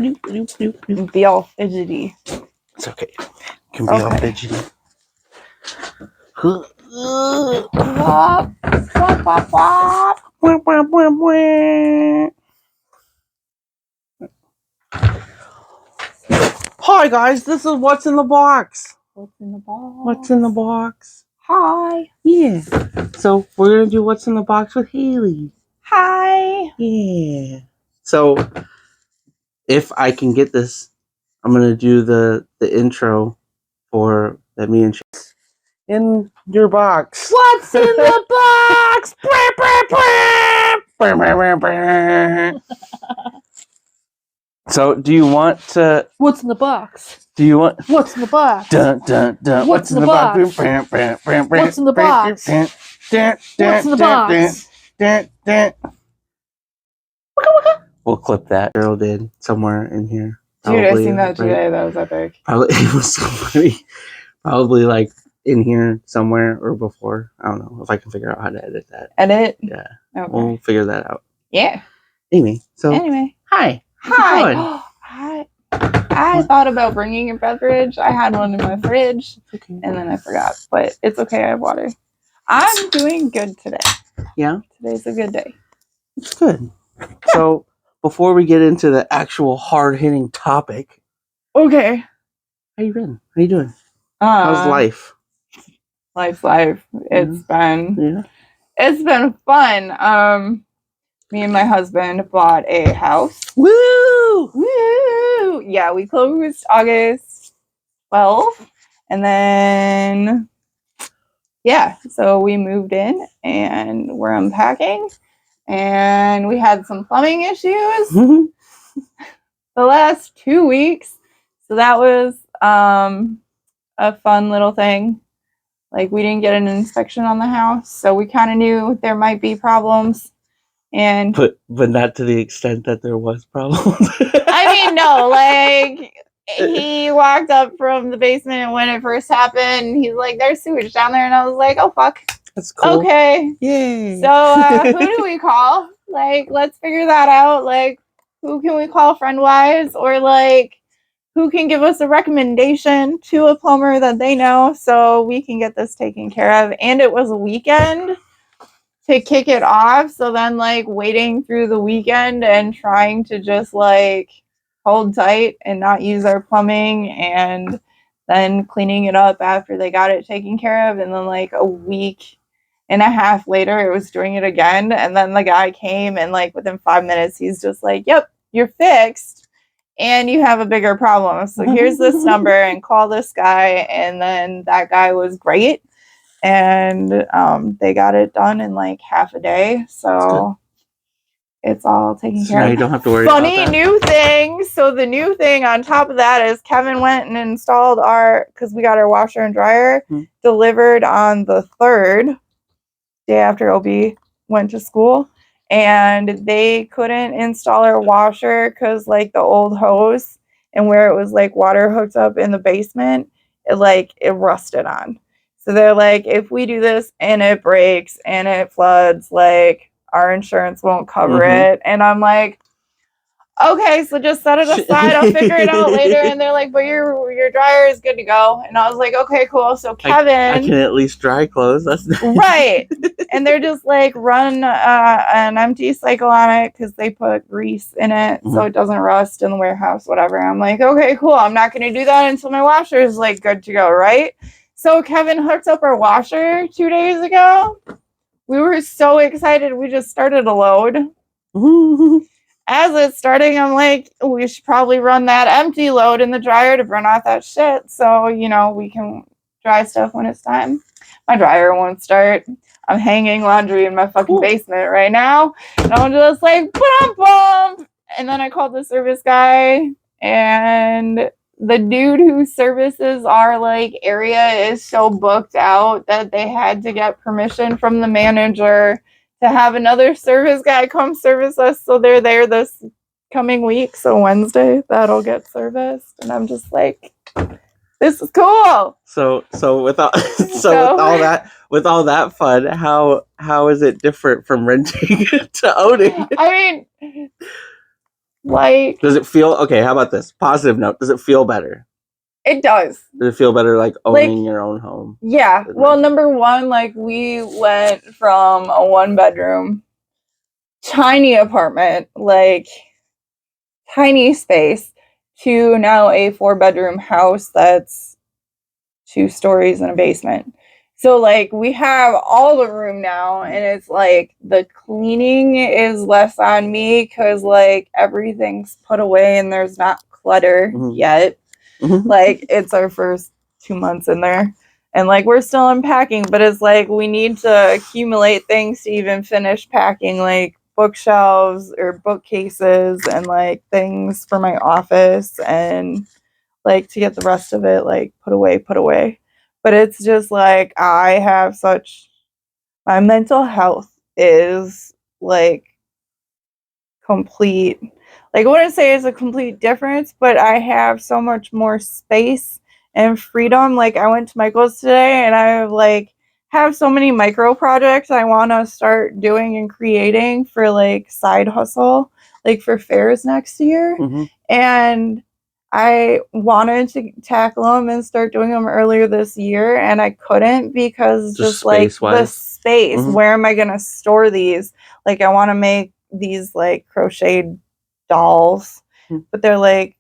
Be all fidgety. It's okay. You can be all fidgety. Hi guys, this is What's in the Box. What's in the box? What's in the box? Hi. Yeah. So we're gonna do What's in the Box with Hailey. Hi. Yeah. So if I can get this, I'm gonna do the intro for that me and Chase in your box. What's in the box? So do you want to? What's in the box? Do you want? What's in the box? Dun dun dun. What's in the box? What's in the box? What's in the box? We'll clip that. Cheryl did somewhere in here. Dude, I seen that today. That was epic. Probably it was so funny. Probably like in here somewhere or before. I don't know if I can figure out how to edit that. Edit? Yeah. Okay. We'll figure that out. Yeah. Anyway. Hi. Hi. I thought about bringing a beverage. I had one in my fridge, and then I forgot. But it's okay. I have water. I'm doing good today. Yeah? Today's a good day. It's good. Yeah. So, before we get into the actual hard-hitting topic. Okay. How you been? How you doing? How's life? Life's life. It's been fun. Me and my husband bought a house. Woo! Woo! Yeah, we closed August 12th. And then, yeah, so we moved in and we're unpacking. And we had some plumbing issues the last 2 weeks. So that was a fun little thing. Like, we didn't get an inspection on the house. So we kind of knew there might be problems. And but not to the extent that there was problems. I mean, no, like he walked up from the basement when it first happened. He's like, "There's sewage down there," and I was like, "Oh fuck, that's cool." Okay, yay. So who do we call? Like, let's figure that out. Like, who can we call friend wise, or like who can give us a recommendation to a plumber that they know so we can get this taken care of? And it was a weekend to kick it off, so then like waiting through the weekend and trying to just like hold tight and not use our plumbing, and then cleaning it up after they got it taken care of, and then like a week and a half later it was doing it again, and then the guy came and like within 5 minutes he's just like, "Yep, you're fixed and you have a bigger problem, so here's this number and call this guy." And then that guy was great. And they got it done in like half a day. So it's all taken care of. Now you don't have to worry about that. Funny new thing. So the new thing on top of that is Kevin went and installed because we got our washer and dryer delivered on the 3rd, day after Obi went to school. And they couldn't install our washer because like the old hose and where it was like water hooked up in the basement, it rusted on. So they're like, if we do this and it breaks and it floods, like our insurance won't cover it. And I'm like, okay, so just set it aside. I'll figure it out later. And they're like, but your dryer is good to go. And I was like, okay, cool. So Kevin, I can at least dry clothes. That's nice. Right. And they're just like run an empty cycle on it because they put grease in it so it doesn't rust in the warehouse, whatever. I'm like, okay, cool. I'm not going to do that until my washer is like good to go, right? So Kevin hooked up our washer 2 days ago. We were so excited. We just started a load. As it's starting, I'm like, we should probably run that empty load in the dryer to burn off that shit. So, we can dry stuff when it's time. My dryer won't start. I'm hanging laundry in my fucking basement right now. And I'm just like, bump. And then I called the service guy, and the dude who services our like area is so booked out that they had to get permission from the manager to have another service guy come service us. So they're there this coming week. So Wednesday that'll get serviced. And I'm just like, this is cool. So with all that fun, how is it different from renting to owning? I mean, Like, Does it feel okay? How about this? Positive note. Does it feel better? it does. Does it feel better like owning your own home? Yeah. Well, number one, like we went from a 1-bedroom tiny apartment, like tiny space, to now a 4-bedroom house that's 2 stories and a basement. So like we have all the room now, and it's like the cleaning is less on me because like everything's put away and there's not clutter yet. Like it's our first 2 months in there, and like we're still unpacking, but it's like we need to accumulate things to even finish packing, like bookshelves or bookcases and like things for my office, and like to get the rest of it like put away. But it's just like I have such, my mental health is like complete, like I wouldn't say it's a complete difference, but I have so much more space and freedom. Like I went to Michael's today and I like have so many micro projects I want to start doing and creating for like side hustle, like for fairs next year. And I wanted to tackle them and start doing them earlier this year, and I couldn't because just like the space. Where am I going to store these? Like I want to make these like crocheted dolls, but they're like,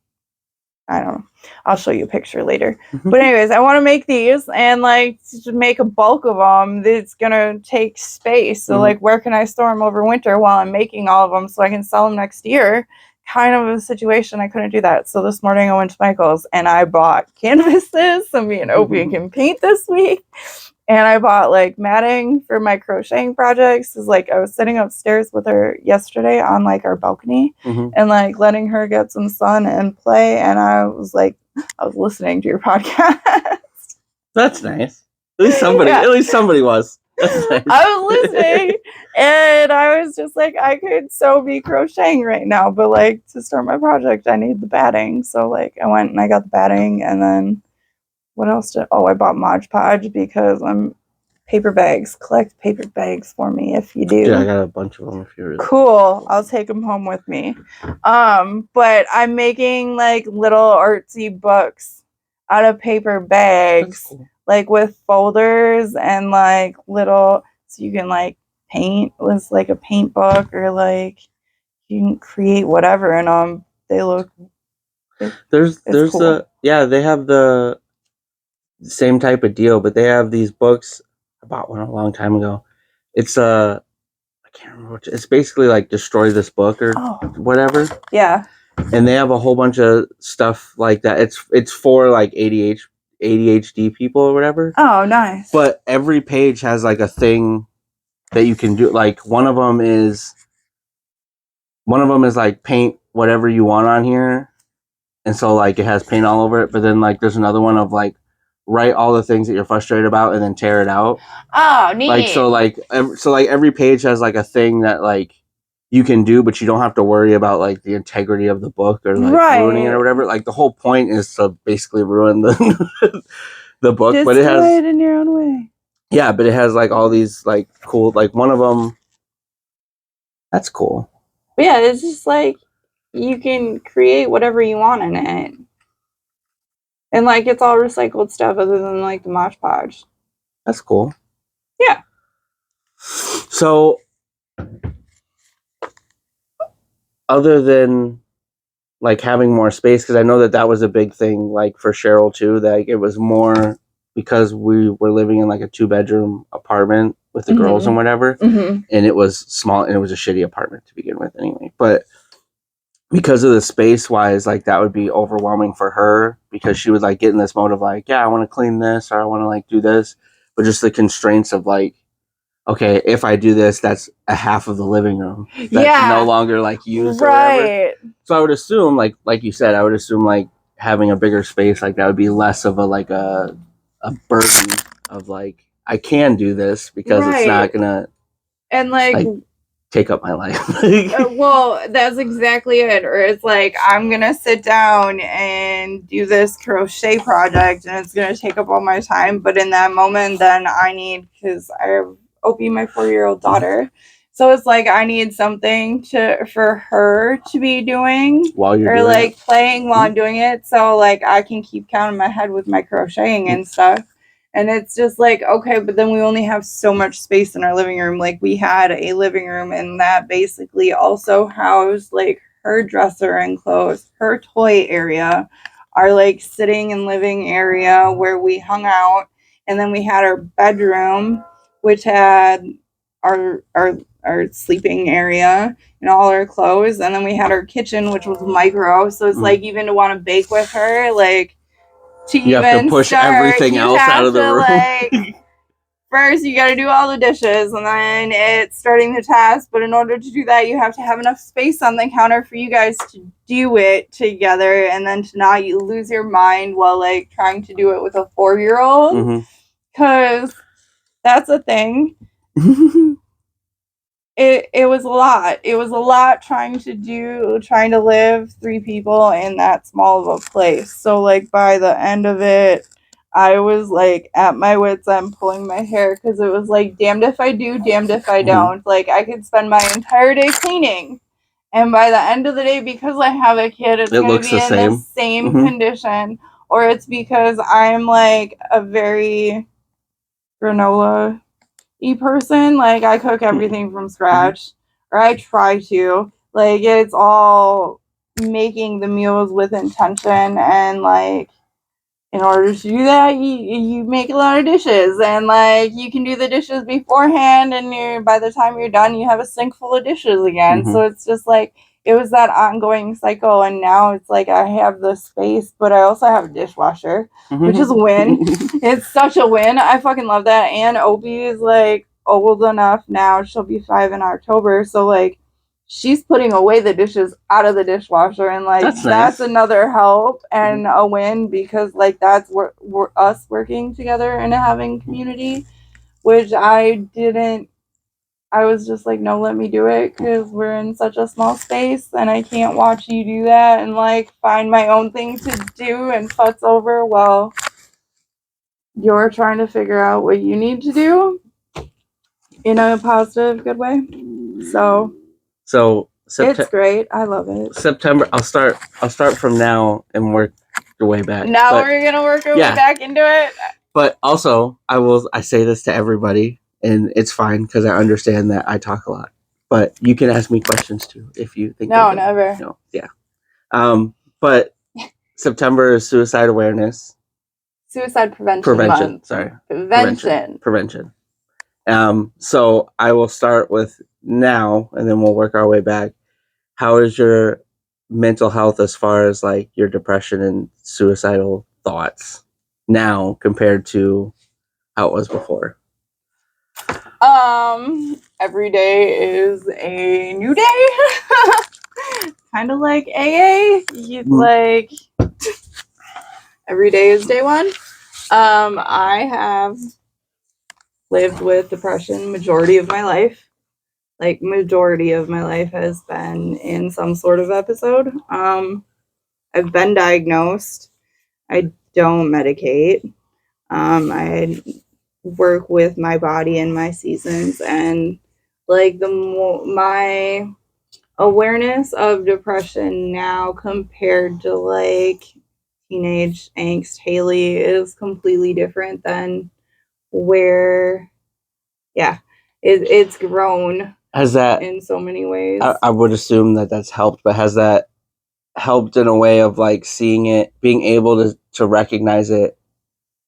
I don't know. I'll show you a picture later. But anyways, I want to make these, and like to make a bulk of them, it's gonna take space. So like, where can I store them over winter while I'm making all of them so I can sell them next year? Kind of a situation I couldn't do that. So this morning I went to Michael's and I bought canvases so me and Opie can paint this week. And I bought like matting for my crocheting projects. Cause like I was sitting upstairs with her yesterday on like our balcony and like letting her get some sun and play. And I was like, I was listening to your podcast. That's nice. At least somebody was. That's nice. I was listening and I was just like, I could so be crocheting right now, but like to start my project, I need the batting. So like I went and I got the batting, and then what else I bought Mod Podge because I'm paper bags. Collect paper bags for me if you do. Yeah, I got a bunch of them if you're really cool. I'll take them home with me. But I'm making like little artsy books out of paper bags, cool. Like with folders and like little, so you can like paint with like a paint book, or like you can create whatever in them. They look. There's cool. They have the same type of deal, but they have these books. I bought one a long time ago. It's I can't remember which. It's basically like destroy this book or whatever. Yeah. And they have a whole bunch of stuff like that. It's for like ADHD people or whatever. Oh, nice. But every page has like a thing that you can do. Like one of them is like paint whatever you want on here. And so like it has paint all over it, but then like there's another one of like write all the things that you're frustrated about and then tear it out. Oh, neat. Like every page has like a thing that like you can do, but you don't have to worry about like the integrity of the book or like ruining it or whatever. Like the whole point is to basically ruin the the book, just but it has do it in your own way. Yeah, but it has like all these like cool, like one of them. That's cool. But yeah, it's just like you can create whatever you want in it. And like it's all recycled stuff other than like the Mod Podge. That's cool. Yeah. So other than like having more space, because I know that was a big thing like for Cheryl too, that it was more because we were living in like a 2-bedroom apartment with the girls and whatever, and it was small and it was a shitty apartment to begin with anyway. But because of the space wise, like that would be overwhelming for her, because she would like get in this mode of like, yeah, I want to clean this or I want to like do this, but just the constraints of like, okay, if I do this, that's a half of the living room that's no longer like used or whatever. So I would assume like you said, I would assume like having a bigger space like that would be less of a like a burden of like I can do this because it's not gonna and like take up my life. Well, that's exactly it. Or it's like I'm gonna sit down and do this crochet project and it's gonna take up all my time, but in that moment then I need, because I have Opie, my 4-year-old daughter, So it's like I need something for her to be doing while you're or doing like it. playing while I'm doing it. So like I can keep counting my head with my crocheting and stuff. And it's just like, okay, but then we only have so much space in our living room. Like we had a living room and that basically also housed like her dresser and clothes, her toy area, our like sitting and living area where we hung out. And then we had our bedroom, which had our sleeping area and all our clothes, and then we had our kitchen, which was micro. So it's like even to want to bake with her, like to You even have to push start, everything you else have out of the to room. like first you got to do all the dishes, and then it's starting the task. But in order to do that, you have to have enough space on the counter for you guys to do it together, and then to not you lose your mind while like trying to do it with a 4-year-old, because that's a thing. It was a lot. It was a lot trying to live 3 people in that small of a place. So like by the end of it, I was like at my wits end pulling my hair because it was like damned if I do, damned if I don't. Like I could spend my entire day cleaning. And by the end of the day, because I have a kid, it's going to be in the same condition. Or it's because I'm like a very granola person. Like I cook everything from scratch, or I try to. Like it's all making the meals with intention, and like in order to do that, you make a lot of dishes, and like you can do the dishes beforehand, and by the time you're done, you have a sink full of dishes again. So it's just like it was that ongoing cycle, and now it's like I have the space, but I also have a dishwasher, which is a win. It's such a win. I fucking love that. And Opie is like old enough now; she'll be 5 in October, so like she's putting away the dishes out of the dishwasher, and like that's nice. another help and a win, because like that's we're us working together and having community, which I was just like, no, let me do it, because we're in such a small space and I can't watch you do that and like find my own thing to do and futz over while you're trying to figure out what you need to do in a positive, good way. So it's great. I love it. September. I'll start from now and work your way back. Now we're gonna work our way back into it. But also, I say this to everybody, and it's fine because I understand that I talk a lot. But you can ask me questions too if you think. No, never. No, yeah. But September is suicide awareness. Suicide prevention month. Sorry. Prevention. So I will start with now, and then we'll work our way back. How is your mental health as far as like your depression and suicidal thoughts now compared to how it was before? Every day is a new day. Kind of like AA. Like every day is day one. I have lived with depression majority of my life. Like majority of my life has been in some sort of episode. I've been diagnosed. I don't medicate. I work with my body and my seasons, and like my awareness of depression now compared to like teenage angst Hailey is completely different than where it's grown. Has that in so many ways? I would assume that that's helped, but has that helped in a way of like seeing it, being able to recognize it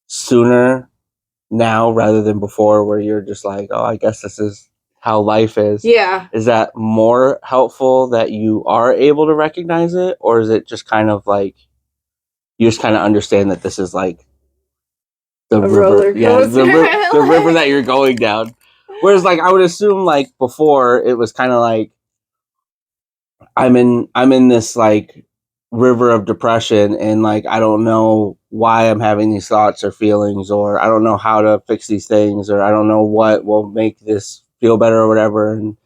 sooner now rather than before, where you're just like, oh, I guess this is how life is? Yeah. Is that more helpful that you are able to recognize it, or is it just kind of like you just kind of understand that this is like the river, the river that you're going down? Whereas like I would assume like before it was kind of like I'm in this like river of depression, and like I don't know why I'm having these thoughts or feelings, or I don't know how to fix these things, or I don't know what will make this feel better or whatever. And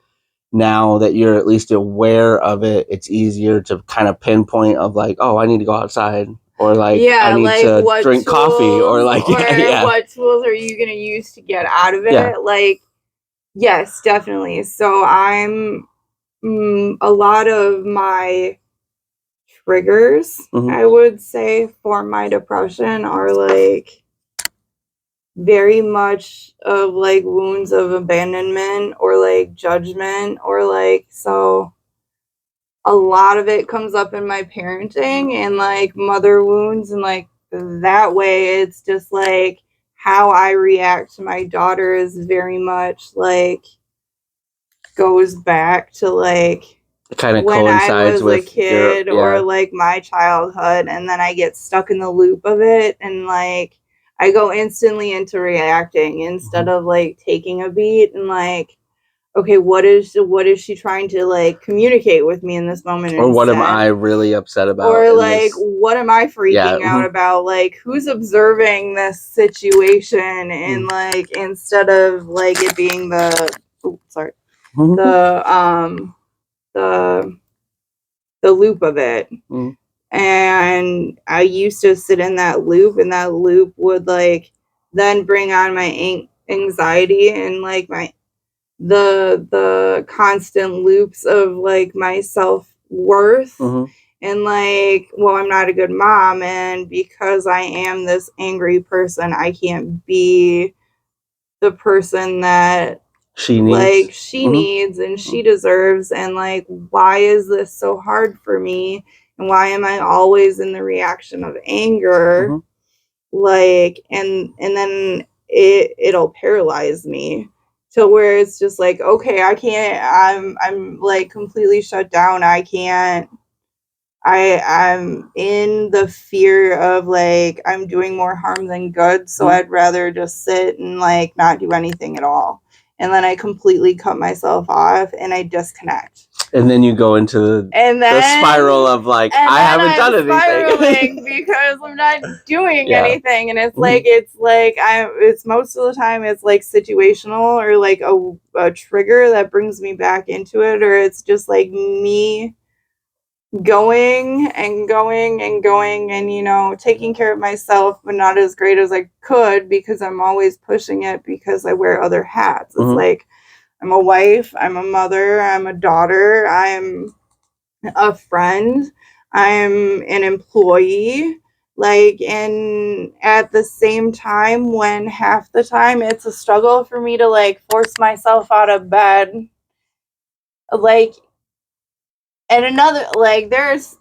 now that you're at least aware of it, it's easier to kind of pinpoint of like, oh, I need to go outside, or like I need to drink coffee, or like what tools are you gonna use to get out of it? Yeah. Like Yes, definitely. So I'm a lot of my triggers, I would say, for my depression are like very much of like wounds of abandonment or like judgment or like so a lot of it comes up in my parenting and like mother wounds and like that way it's just like how I react to my daughter is very much like goes back to like It kind of when I coincides was a with your kid or like my childhood, and then I get stuck in the loop of it and like I go instantly into reacting instead of like taking a beat and like okay, what is she trying to like communicate with me in this moment or what am instead? I really upset about? Or in like this? what am I freaking out about? Like who's observing this situation and like instead of like it being the the the loop of it. And I used to sit in that loop and that loop would like then bring on my anxiety and like my the constant loops of like my self-worth and like well I'm not a good mom and because I am this angry person I can't be the person that she like needs. she needs and she deserves and like why is this so hard for me and why am I always in the reaction of anger like and then it'll paralyze me to where it's just like okay I can't I'm like completely shut down I can't I'm in the fear of like I'm doing more harm than good so I'd rather just sit and like not do anything at all and then I completely cut myself off and I disconnect and then you go into the spiral of like I haven't done anything because I'm not doing anything and it's like it's most of the time it's like situational or like a trigger that brings me back into it or it's just like me going and going and going and you know taking care of myself but not as great as I could because I'm always pushing it because I wear other hats. It's like I'm a wife, I'm a mother, I'm a daughter, I'm a friend, I'm an employee like and at the same time when half the time it's a struggle for me to like force myself out of bed like and another like there's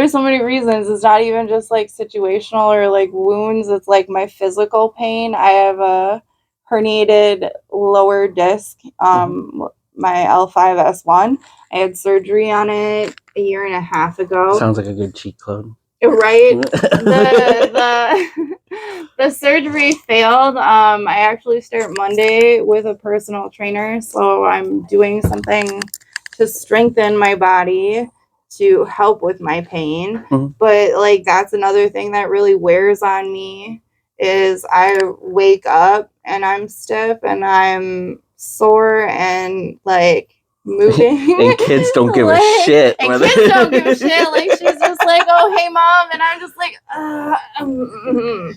so many reasons. It's not even just like situational or like wounds. It's like my physical pain. I have a herniated lower disc, my L5S1. I had surgery on it a year and a half ago. Sounds like a good cheat code. Right? The surgery failed. I actually start Monday with a personal trainer, so I'm doing something to strengthen my body to help with my pain. But like that's another thing that really wears on me is I wake up and I'm stiff and I'm sore and like moving and kids don't give a shit and kids don't give a shit like she's just like oh hey mom and I'm just like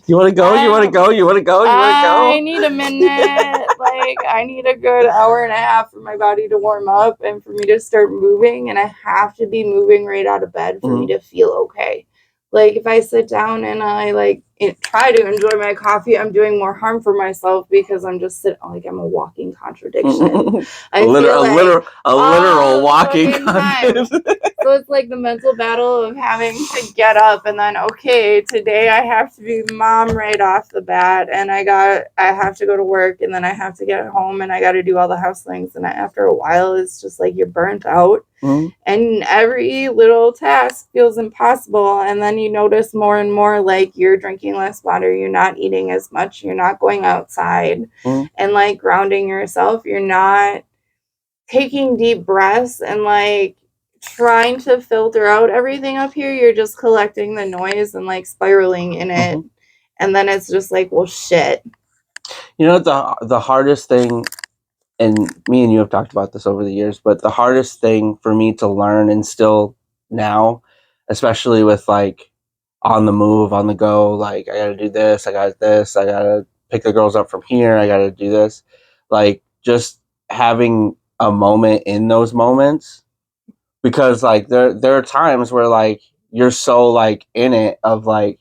you want to go you want to go you want to go you want to go I need a minute like I need a good hour and a half for my body to warm up and for me to start moving and I have to be moving right out of bed for me to feel okay. Like if I sit down and I like try to enjoy my coffee, I'm doing more harm for myself because I'm just sitting like I'm a walking contradiction. a literal walking contradiction. So it's like the mental battle of having to get up and then okay, today I have to be mom right off the bat and I have to go to work and then I have to get home and I got to do all the house things and after a while it's just like you're burnt out. And every little task feels impossible and then you notice more and more like you're drinking less water, you're not eating as much, you're not going outside and like grounding yourself, you're not taking deep breaths and like trying to filter out everything up here, you're just collecting the noise and like spiraling in it and then it's just like well shit. You know the hardest thing, and me and you have talked about this over the years, but the hardest thing for me to learn and still now, especially with like on the move, on the go, like I gotta do this, I got this, I gotta pick the girls up from here. I got to do this. Like, just having a moment in those moments, because like there are times where like you're so like in it of like,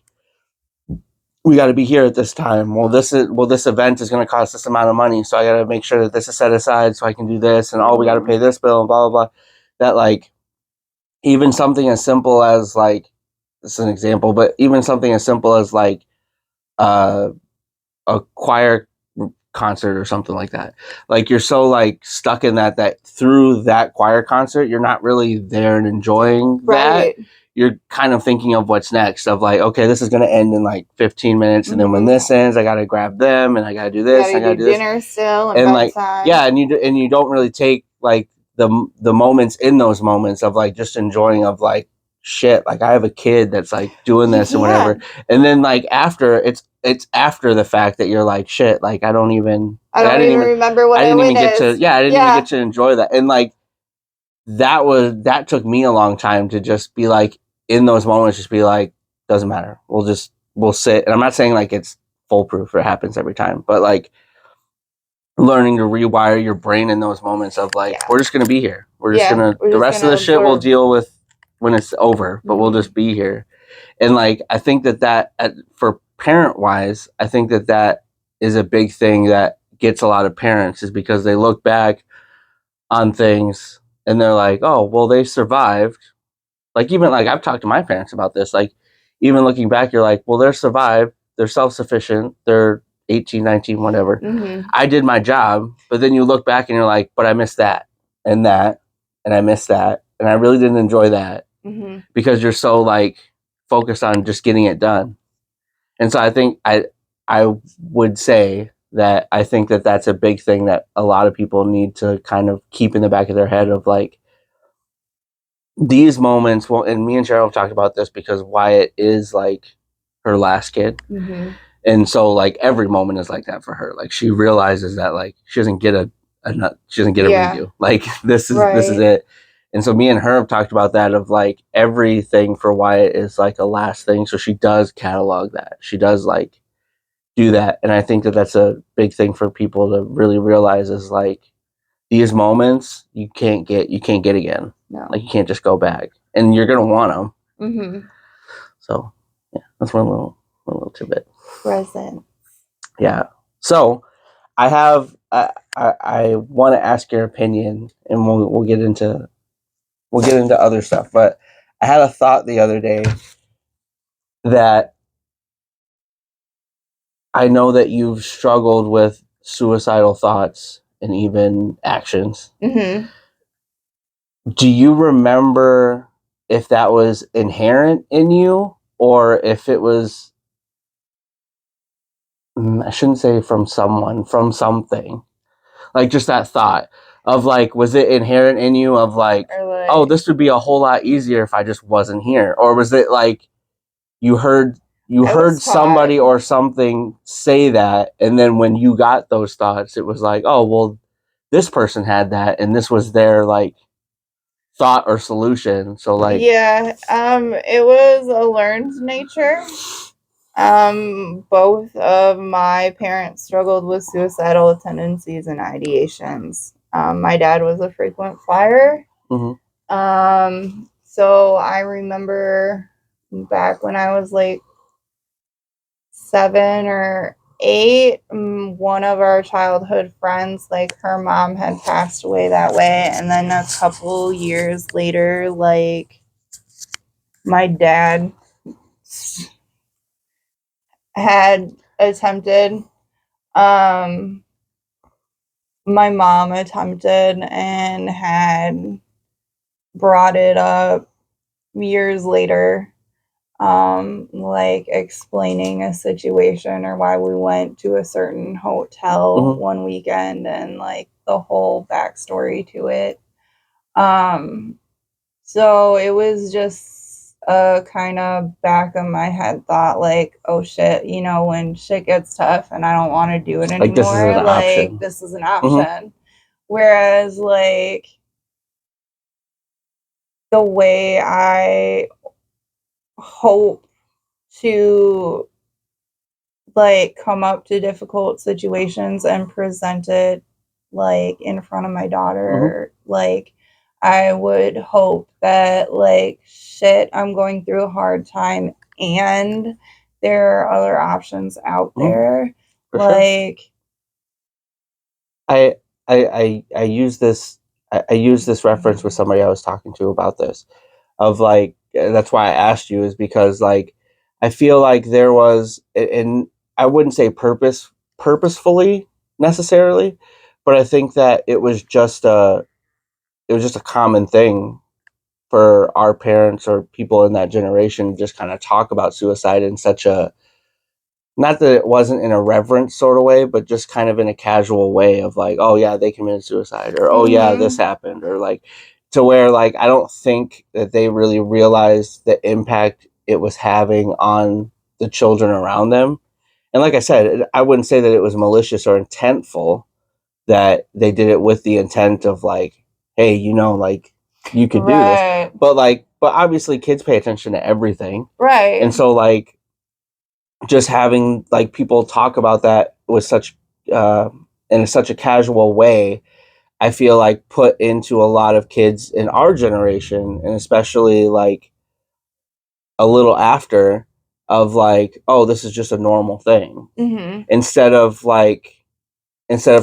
we got to be here at this time. This event is going to cost this amount of money, so I got to make sure that this is set aside so I can do this, and we got to pay this bill and blah blah blah. That like, even something as simple as like, this is an example, but even something as simple as like a choir concert or something like that. Like, you're so like stuck in that through that choir concert, you're not really there and enjoying that. You're kind of thinking of what's next, of like, okay, this is going to end in like 15 minutes. And then when this ends, I got to grab them and I got to do this. I got to do dinner this. Still and like, yeah. And you don't really take like the moments in those moments of like just enjoying of like, shit, like I have a kid that's like doing this and whatever. And then like after it's after the fact that you're like, shit, like I didn't even remember what I didn't even get to, I didn't even get to enjoy that. And like, that took me a long time to just be like, in those moments, just be like, doesn't matter. We'll sit. And I'm not saying like it's foolproof or it happens every time, but like learning to rewire your brain in those moments of like, we're just going to be here. We're just going to, the rest of the shit we'll deal with when it's over, but we'll just be here. And like, I think that for parent wise, I think that is a big thing that gets a lot of parents, is because they look back on things and they're like, oh, well, they survived. Like, even like I've talked to my parents about this, like even looking back, you're like, well, they're survived. They're self-sufficient. They're 18, 19, whatever. I did my job. But then you look back and you're like, but I missed that and that, and I missed that. And I really didn't enjoy that because you're so like focused on just getting it done. And so I think I would say that I think that that's a big thing that a lot of people need to kind of keep in the back of their head, of like, these moments. Well, and me and Cheryl have talked about this because Wyatt is like her last kid. And so like every moment is like that for her. Like, she realizes that like she doesn't get a redo. Like, this is it. And so me and her have talked about that, of like everything for Wyatt is like a last thing. So she does catalog that. She does like do that. And I think that that's a big thing for people to really realize, is like, these moments you can't get again. No. Like, you can't just go back, and you're gonna want them. So yeah, that's one little tidbit. Present. Yeah. So I have I want to ask your opinion, and we'll get into other stuff. But I had a thought the other day that I know that you've struggled with suicidal thoughts and even actions. Do you remember if that was inherent in you, or if it was, I shouldn't say from someone, from something? Like, just that thought of like, was it inherent in you of like, oh, this would be a whole lot easier if I just wasn't here? Or was it like you heard somebody or something say that, and then when you got those thoughts, it was like, oh, well, this person had that, and this was their like thought or solution. So like, it was a learned nature. Both of my parents struggled with suicidal tendencies and ideations. My dad was a frequent flyer. So I remember back when I was like 7 or 8, one of our childhood friends, like her mom had passed away that way. And then a couple years later, like my dad had attempted, my mom attempted and had brought it up years later, like explaining a situation or why we went to a certain hotel one weekend, and like the whole backstory to it. So it was just a kind of back of my head thought, like, oh shit, when shit gets tough and I don't want to do it anymore, this is an option. Whereas like the way I hope to like come up to difficult situations and present it like in front of my daughter. Like I would hope that like shit, I'm going through a hard time and there are other options out there. For like sure. I use this I use this reference with somebody I was talking to about this, of like, that's why I asked you, is because like I feel like there was, and I wouldn't say purposefully necessarily, but I think that it was just a common thing for our parents or people in that generation to just kind of talk about suicide in such a, not that it wasn't in a reverent sort of way, but just kind of in a casual way of like, oh yeah, they committed suicide, or oh yeah, this happened, or like, to where like I don't think that they really realized the impact it was having on the children around them. And like I said, I wouldn't say that it was malicious or intentful, that they did it with the intent of like, hey, like you could do this, but obviously kids pay attention to everything, right. and so like just having like people talk about that with such in such a casual way, I feel like put into a lot of kids in our generation, and especially like a little after, of like, oh, this is just a normal thing, instead of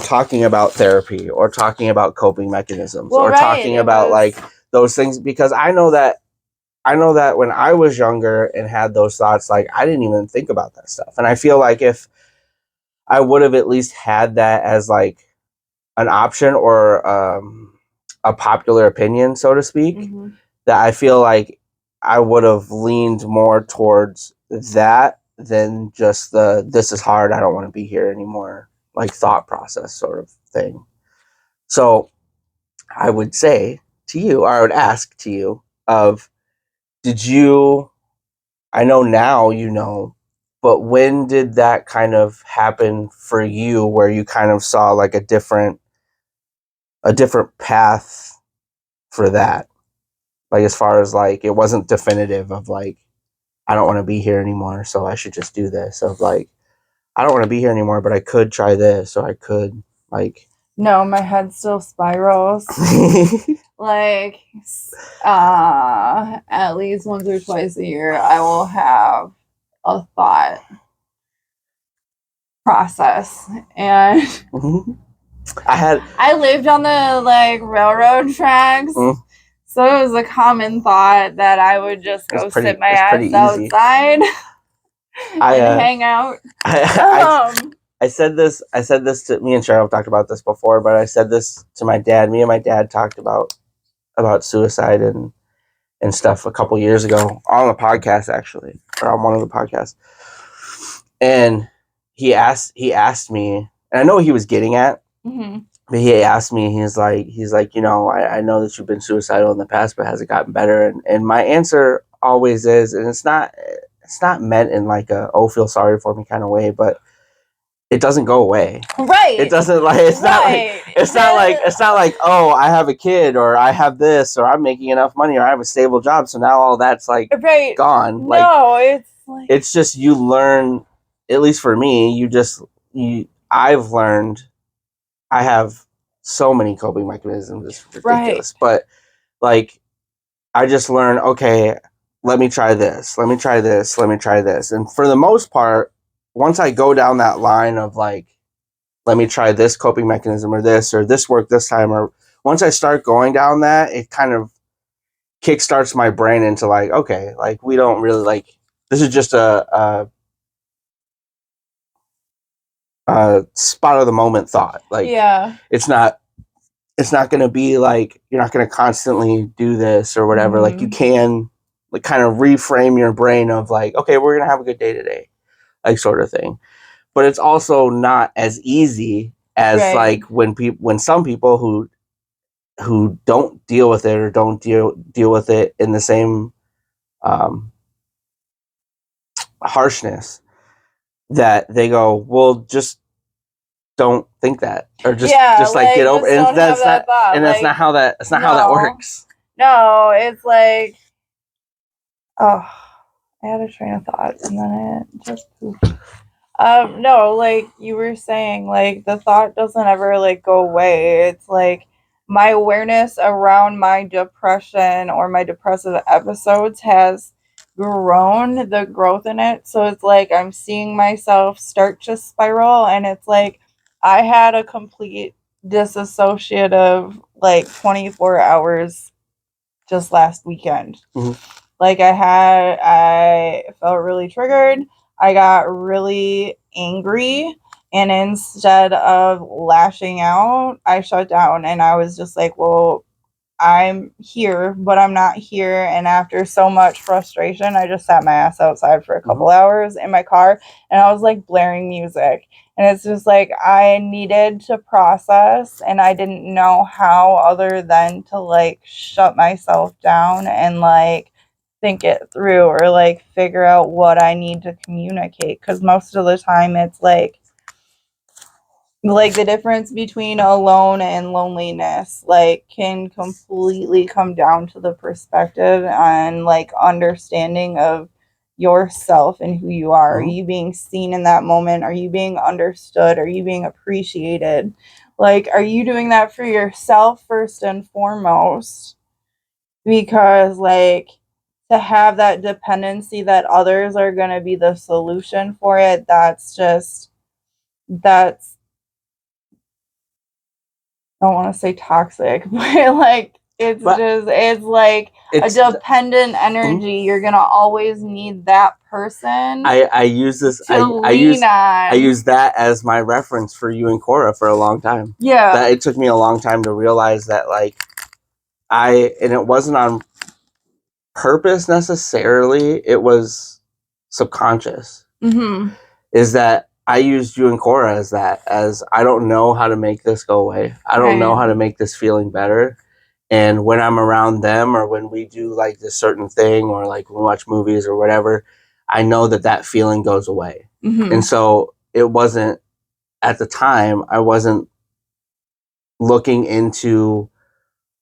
talking about therapy or talking about coping mechanisms, or talking about like those things, because I know that when I was younger and had those thoughts, like I didn't even think about that stuff. And I feel like if I would have at least had that as like an option, or a popular opinion, so to speak, that I feel like I would have leaned more towards that than just the "this is hard, I don't want to be here anymore" like thought process sort of thing. So I would say to you, or I would ask to you, of, did you, I know now but when did that kind of happen for you, where you kind of saw like a different path for that? Like, as far as like, it wasn't definitive of like, I don't want to be here anymore, so I should just do this. Of like, I don't want to be here anymore, but I could try this, or I could like. No, my head still spirals. Like, at least once or twice a year, I will have a thought process. And I lived on the like railroad tracks. So it was a common thought that I would just go sit my ass outside and hang out. I said this to me and Cheryl talked about this before, but I said this to my dad. Me and my dad talked about suicide and stuff a couple years ago on the podcast, actually, or on one of the podcasts. And he asked me, and I know what he was getting at, but he asked me, he's like, I know that you've been suicidal in the past, but has it gotten better? And my answer always is, and it's not meant in like a, oh, feel sorry for me kind of way, but it doesn't go away. Right. It doesn't like, it's not like, oh, I have a kid, or I have this, or I'm making enough money, or I have a stable job, so now all that's like gone. Like, no, it's like, it's just, you learn, at least for me, I've learned, I have so many coping mechanisms, it's ridiculous. But like, I just learned, okay, let me try this, let me try this, let me try this. And for the most part, once I go down that line of like, let me try this coping mechanism, or this worked this time, or once I start going down that, it kind of kickstarts my brain into like, okay, like we don't really like, this is just a spot of the moment thought. Like, yeah, it's not going to be like, you're not going to constantly do this or whatever. Like, you can like kind of reframe your brain of like, okay, we're going to have a good day today, like, sort of thing. But it's also not as easy as like when some people who don't deal with it, or don't deal with it in the same harshness, that they go, well, just don't think that, or just like get over, and that's not thought. And that's like, not how that works. No, it's like, oh, I had a train of thought and then it just poofed. No, like you were saying, like the thought doesn't ever like go away. It's like my awareness around my depression or my depressive episodes has grown, the growth in it. So it's like I'm seeing myself start to spiral, and it's like I had a complete disassociative like 24 hours just last weekend. Mhm. Like I felt really triggered. I got really angry, and instead of lashing out, I shut down, and I was just like, well, I'm here, but I'm not here. And after so much frustration, I just sat my ass outside for a couple hours in my car, and I was like blaring music. And it's just like I needed to process, and I didn't know how other than to like shut myself down and like think it through or like figure out what I need to communicate. Because most of the time, it's like the difference between alone and loneliness like can completely come down to the perspective and like understanding of yourself and who you are. Are you being seen in that moment? Are you being understood? Are you being appreciated? Like, are you doing that for yourself first and foremost? Because like to have that dependency that others are going to be the solution for it, that's I don't want to say toxic, but like it's like It's a dependent energy. You're gonna always need that person I use this to lean I on. use that as my reference for you and Cora for a long time. Yeah. That it took me a long time to realize that like and it wasn't on purpose necessarily, it was subconscious. Mm-hmm. Is that I used you and Cora as that, as I don't know how to make this go away. I don't know how to make this feeling better. And when I'm around them or when we do like this certain thing or like we watch movies or whatever, I know that that feeling goes away. Mm-hmm. And so it wasn't, at the time, I wasn't looking into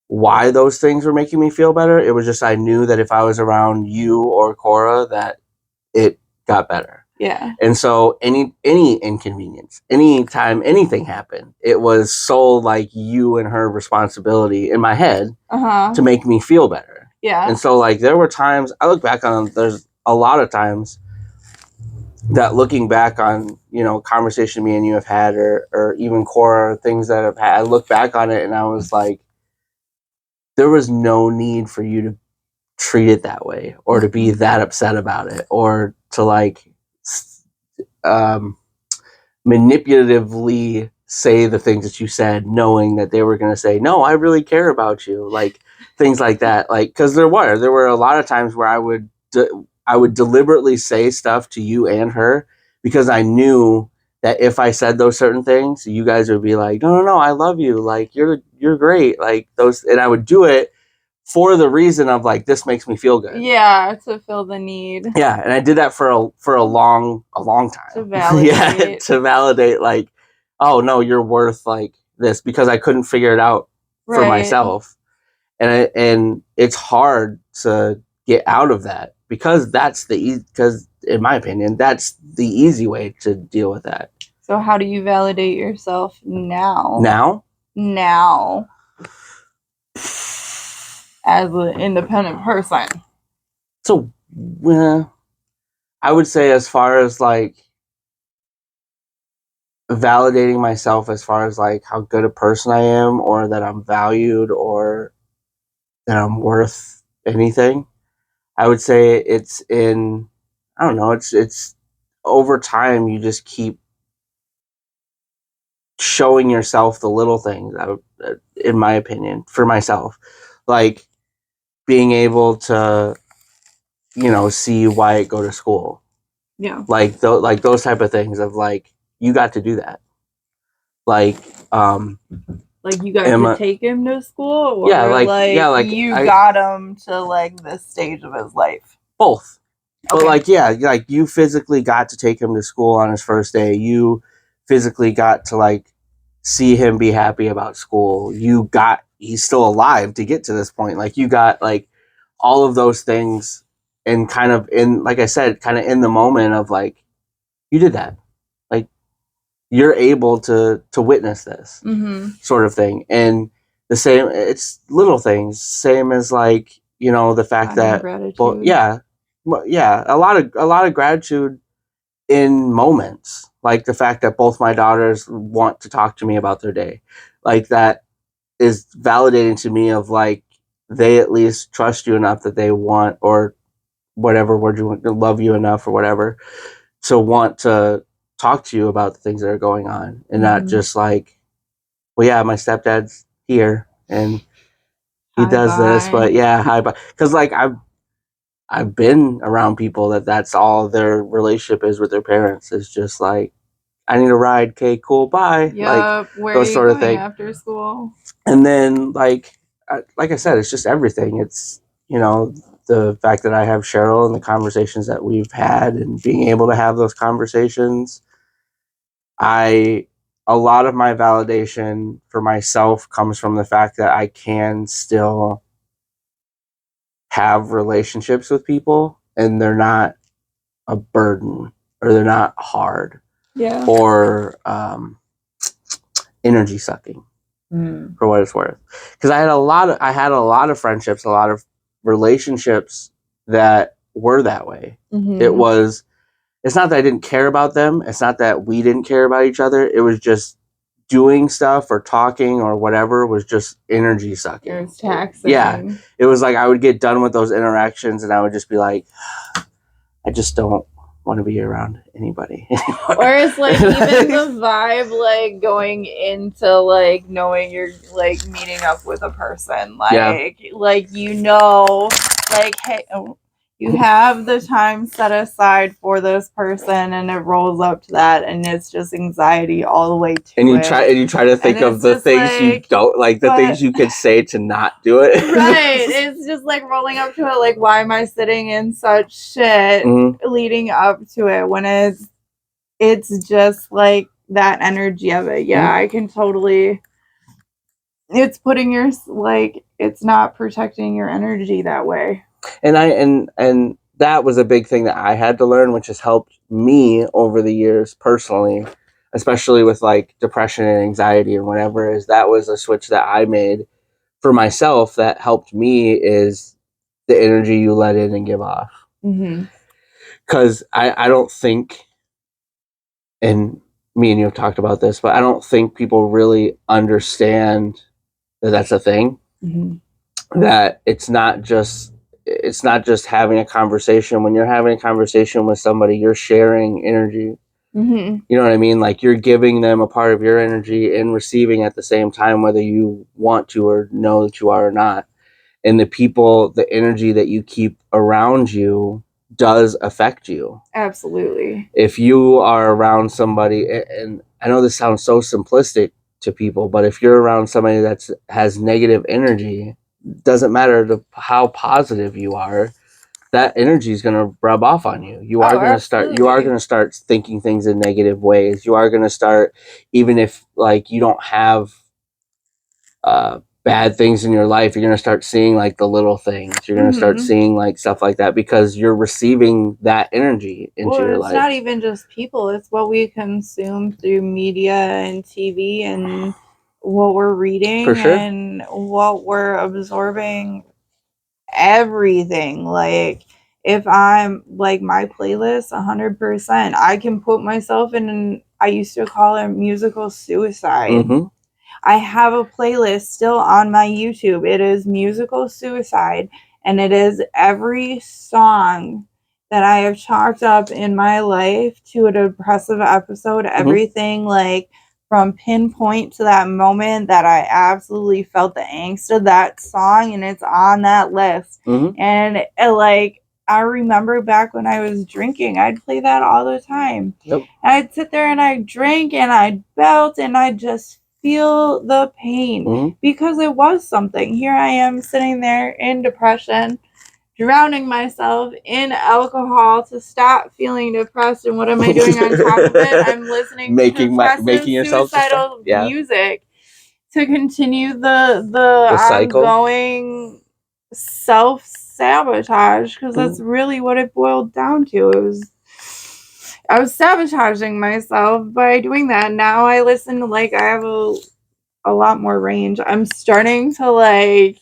why those things were making me feel better. It was just I knew that if I was around you or Cora, that it got better. Yeah. And so any inconvenience, anytime anything happened, it was so like you and her responsibility in my head to make me feel better. Yeah. And so like there were times I look back on, there's a lot of times that looking back on, you know, conversation me and you have had or even Cora, things that I've had, I look back on it and I was like, there was no need for you to treat it that way or to be that upset about it or to like um, manipulatively say the things that you said, knowing that they were going to say, no, I really care about you. Like things like that. Like, cause there were a lot of times where I would deliberately say stuff to you and her because I knew that if I said those certain things, you guys would be like, no, no, no, I love you. Like you're great. Like those, and I would do it for the reason of like, this makes me feel good. Yeah, to fill the need. Yeah, and I did that for a long time. To validate. Yeah, to validate like, oh no, you're worth like this because I couldn't figure it out for myself. And it's hard to get out of that because because in my opinion, that's the easy way to deal with that. So how do you validate yourself now? Now? As an independent person. So, I would say as far as like validating myself as far as like how good a person I am or that I'm valued or that I'm worth anything. I would say it's in, I don't know, it's over time you just keep showing yourself the little things, in my opinion, for myself. Like being able to, you know, see Wyatt go to school. Yeah. Like those type of things of like, you got to do that. Like you got to take him to school, or you got him to like this stage of his life. Both. Okay. But like you physically got to take him to school on his first day. You physically got to like see him be happy about school. He's still alive to get to this point. Like you got like all of those things and kind of in, like I said, kind of in the moment of like, you did that. you're able to witness this sort of thing. And the same, it's little things, same as like, you know, the fact that, well, yeah, a lot of gratitude in moments, like the fact that both my daughters want to talk to me about their day, like that is validating to me of like, they at least trust you enough that they want, or whatever word you want, love you enough or whatever, to want to talk to you about the things that are going on, and not just like, well, yeah, my stepdad's here and he does this, but yeah, hi, bye. Because like I've been around people that's all their relationship is with their parents. It's just like, I need a ride. Okay, cool, bye. Like where those are you sort of going thing after school? And then like I said, it's just everything. It's, you know, the fact that I have Cheryl and the conversations that we've had and being able to have those conversations. A lot of my validation for myself comes from the fact that I can still have relationships with people and they're not a burden, or they're not hard, or energy sucking, for what it's worth. Because I had a lot of friendships, a lot of relationships that were that way. It's not that I didn't care about them. It's not that we didn't care about each other. It was just doing stuff or talking or whatever was just energy sucking. It was taxing. Yeah. It was like I would get done with those interactions and I would just be like, I just don't want to be around anybody anymore. Or it's like even the vibe, like going into like knowing you're like meeting up with a person, like you know, like, hey, you have the time set aside for this person, and it rolls up to that, and it's just anxiety all the way to and you it. try to think of the things like, you don't like, the things you could say to not do it. Right. It's just like rolling up to it, like, why am I sitting in such shit leading up to it, when it's just like that energy of it. Yeah, I can totally. It's putting your, like, it's not protecting your energy that way. And that was a big thing that I had to learn, which has helped me over the years personally, especially with like depression and anxiety and whatever. Is that was a switch that I made for myself that helped me, is the energy you let in and give off. Because I don't think, and me and you have talked about this, but I don't think people really understand that that's a thing. That it's not just having a conversation. When you're having a conversation with somebody, you're sharing energy. You know what I mean? Like, you're giving them a part of your energy and receiving at the same time, whether you want to or know that you are or not. And the energy that you keep around you does affect you. Absolutely. If you are around somebody, and I know this sounds so simplistic to people, but if you're around somebody that has negative energy, doesn't matter how positive you are, that energy is going to rub off on you. You are going to start thinking things in negative ways. You are going to start, even if like you don't have bad things in your life, you're going to start seeing like the little things. You're going to start seeing like stuff like that because you're receiving that energy into your life. It's not even just people. It's what we consume through media and TV and what we're reading and what we're absorbing. Everything. Like, if I'm like my playlist, 100%, I can put myself in I used to call it musical suicide. I have a playlist still on my YouTube. It is musical suicide, and it is every song that I have chalked up in my life to a depressive episode. Everything, like, from pinpoint to that moment that I absolutely felt the angst of that song, and it's on that list. And like, I remember back when I was drinking, I'd play that all the time. I'd sit there and I'd drink and I'd belt and I'd just feel the pain because it was something. Here I am sitting there in depression, drowning myself in alcohol to stop feeling depressed. And what am I doing on top of it? I'm listening to depressive, suicidal music to continue the ongoing self-sabotage, because that's really what it boiled down to. I was sabotaging myself by doing that. Now I listen to like I have a lot more range. I'm starting to like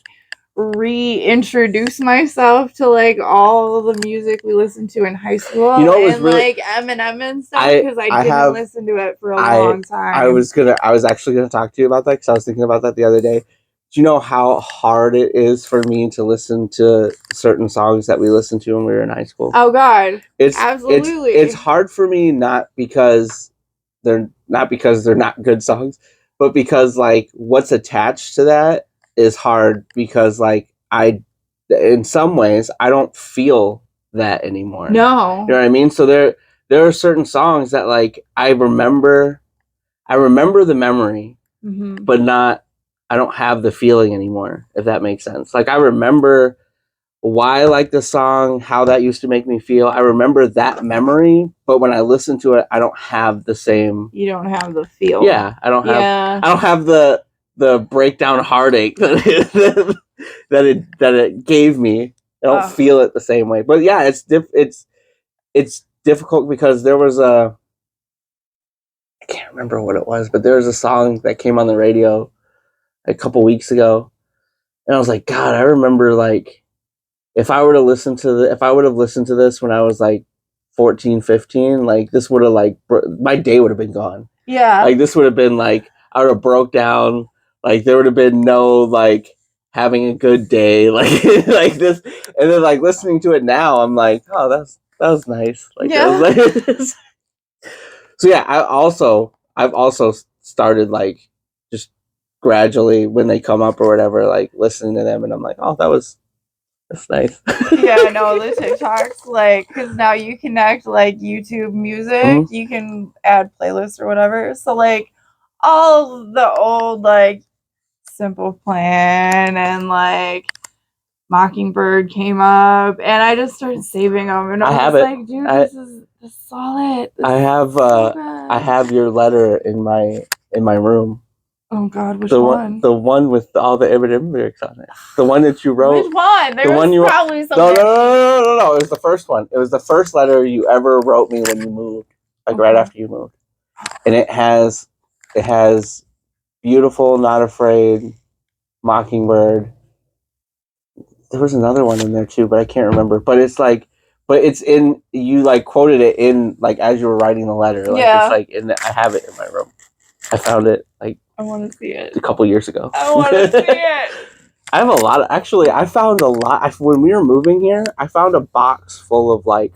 reintroduce myself to like all the music we listened to in high school and really, like Eminem and stuff because I didn't listen to it for a long time. I was actually gonna talk to you about that because I was thinking about that the other day. Do you know how hard it is for me to listen to certain songs that we listened to when we were in high school? Oh God, absolutely. It's hard for me not because they're not good songs, but because like what's attached to that is hard because like in some ways I don't feel that anymore. No. You know what I mean? So there are certain songs that like I remember the memory, but I don't have the feeling anymore, if that makes sense. Like I remember why I like the song, how that used to make me feel. I remember that memory, but when I listen to it, I don't have the same. You don't have the feel. Yeah, I don't have the breakdown heartache that it gave me. I don't feel it the same way. But yeah, it's difficult because there was I can't remember what it was, but there was a song that came on the radio a couple weeks ago, and I was like, God, I remember like if I would have listened to this when I was like 14, 15, like this would have like my day would have been gone. Yeah. Like this would have been like I would have broke down. Like there would have been no like having a good day like like this, and then like listening to it now, I'm like, oh, that was nice. Like yeah. That was so yeah, I've also started like just gradually when they come up or whatever, like listening to them, and I'm like, oh, that's nice. Yeah, no, the TikToks, like, because now you connect, like, YouTube music. You can add playlists or whatever. So, like, all the old, like, Simple Plan and, like, Mockingbird came up. And I just started saving them. And I was like, dude, this is solid. I have your letter in my room. Oh God, which one? The one with all the Eminem lyrics on it. The one that you wrote. Which one? There was probably something. No. It was the first one. It was the first letter you ever wrote me when you moved, like right after you moved. And it has Beautiful, Not Afraid, Mockingbird. There was another one in there too, but I can't remember. But it's in you like quoted it in like as you were writing the letter. Like it's like I have it in my room. I found it like I want to see it a couple years ago. I want to see it. I have a lot of I found a lot when we were moving here. I found a box full of like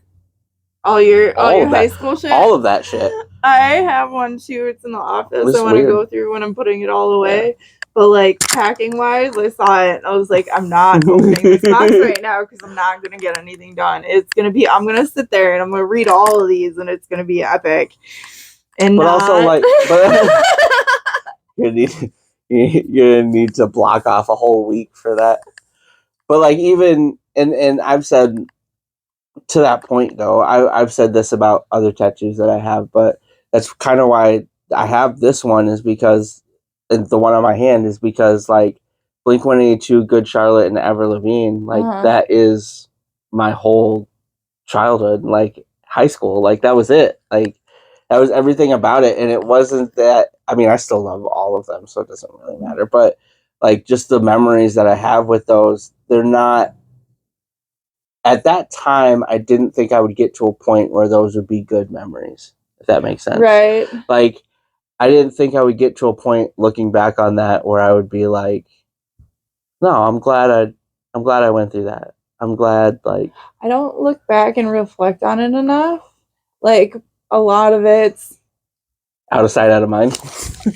all your high school shit. All of that shit. I have one too. It's in the office. I want to go through when I'm putting it all away. Yeah. But like packing wise, I saw it. I was like, I'm not opening this box right now because I'm not gonna get anything done. I'm gonna sit there and I'm gonna read all of these, and it's gonna be epic. And but also like, you need to block off a whole week for that. But like even and I've said to that point though, I've said this about other tattoos that I have, but that's kind of why I have this one is because the one on my hand is because like Blink-182, Good Charlotte, and Avril Lavigne, like that is my whole childhood, like high school, like that was it, like that was everything about it. And it wasn't that, I mean, I still love all of them, so it doesn't really matter, but like just the memories that I have with those, they're not, at that time, I didn't think I would get to a point where those would be good memories, if that makes sense. Right. Like, I didn't think I would get to a point looking back on that where I would be like, no, I'm glad I went through that. I'm glad, like, I don't look back and reflect on it enough. Like, a lot of it's out of sight, out of mind.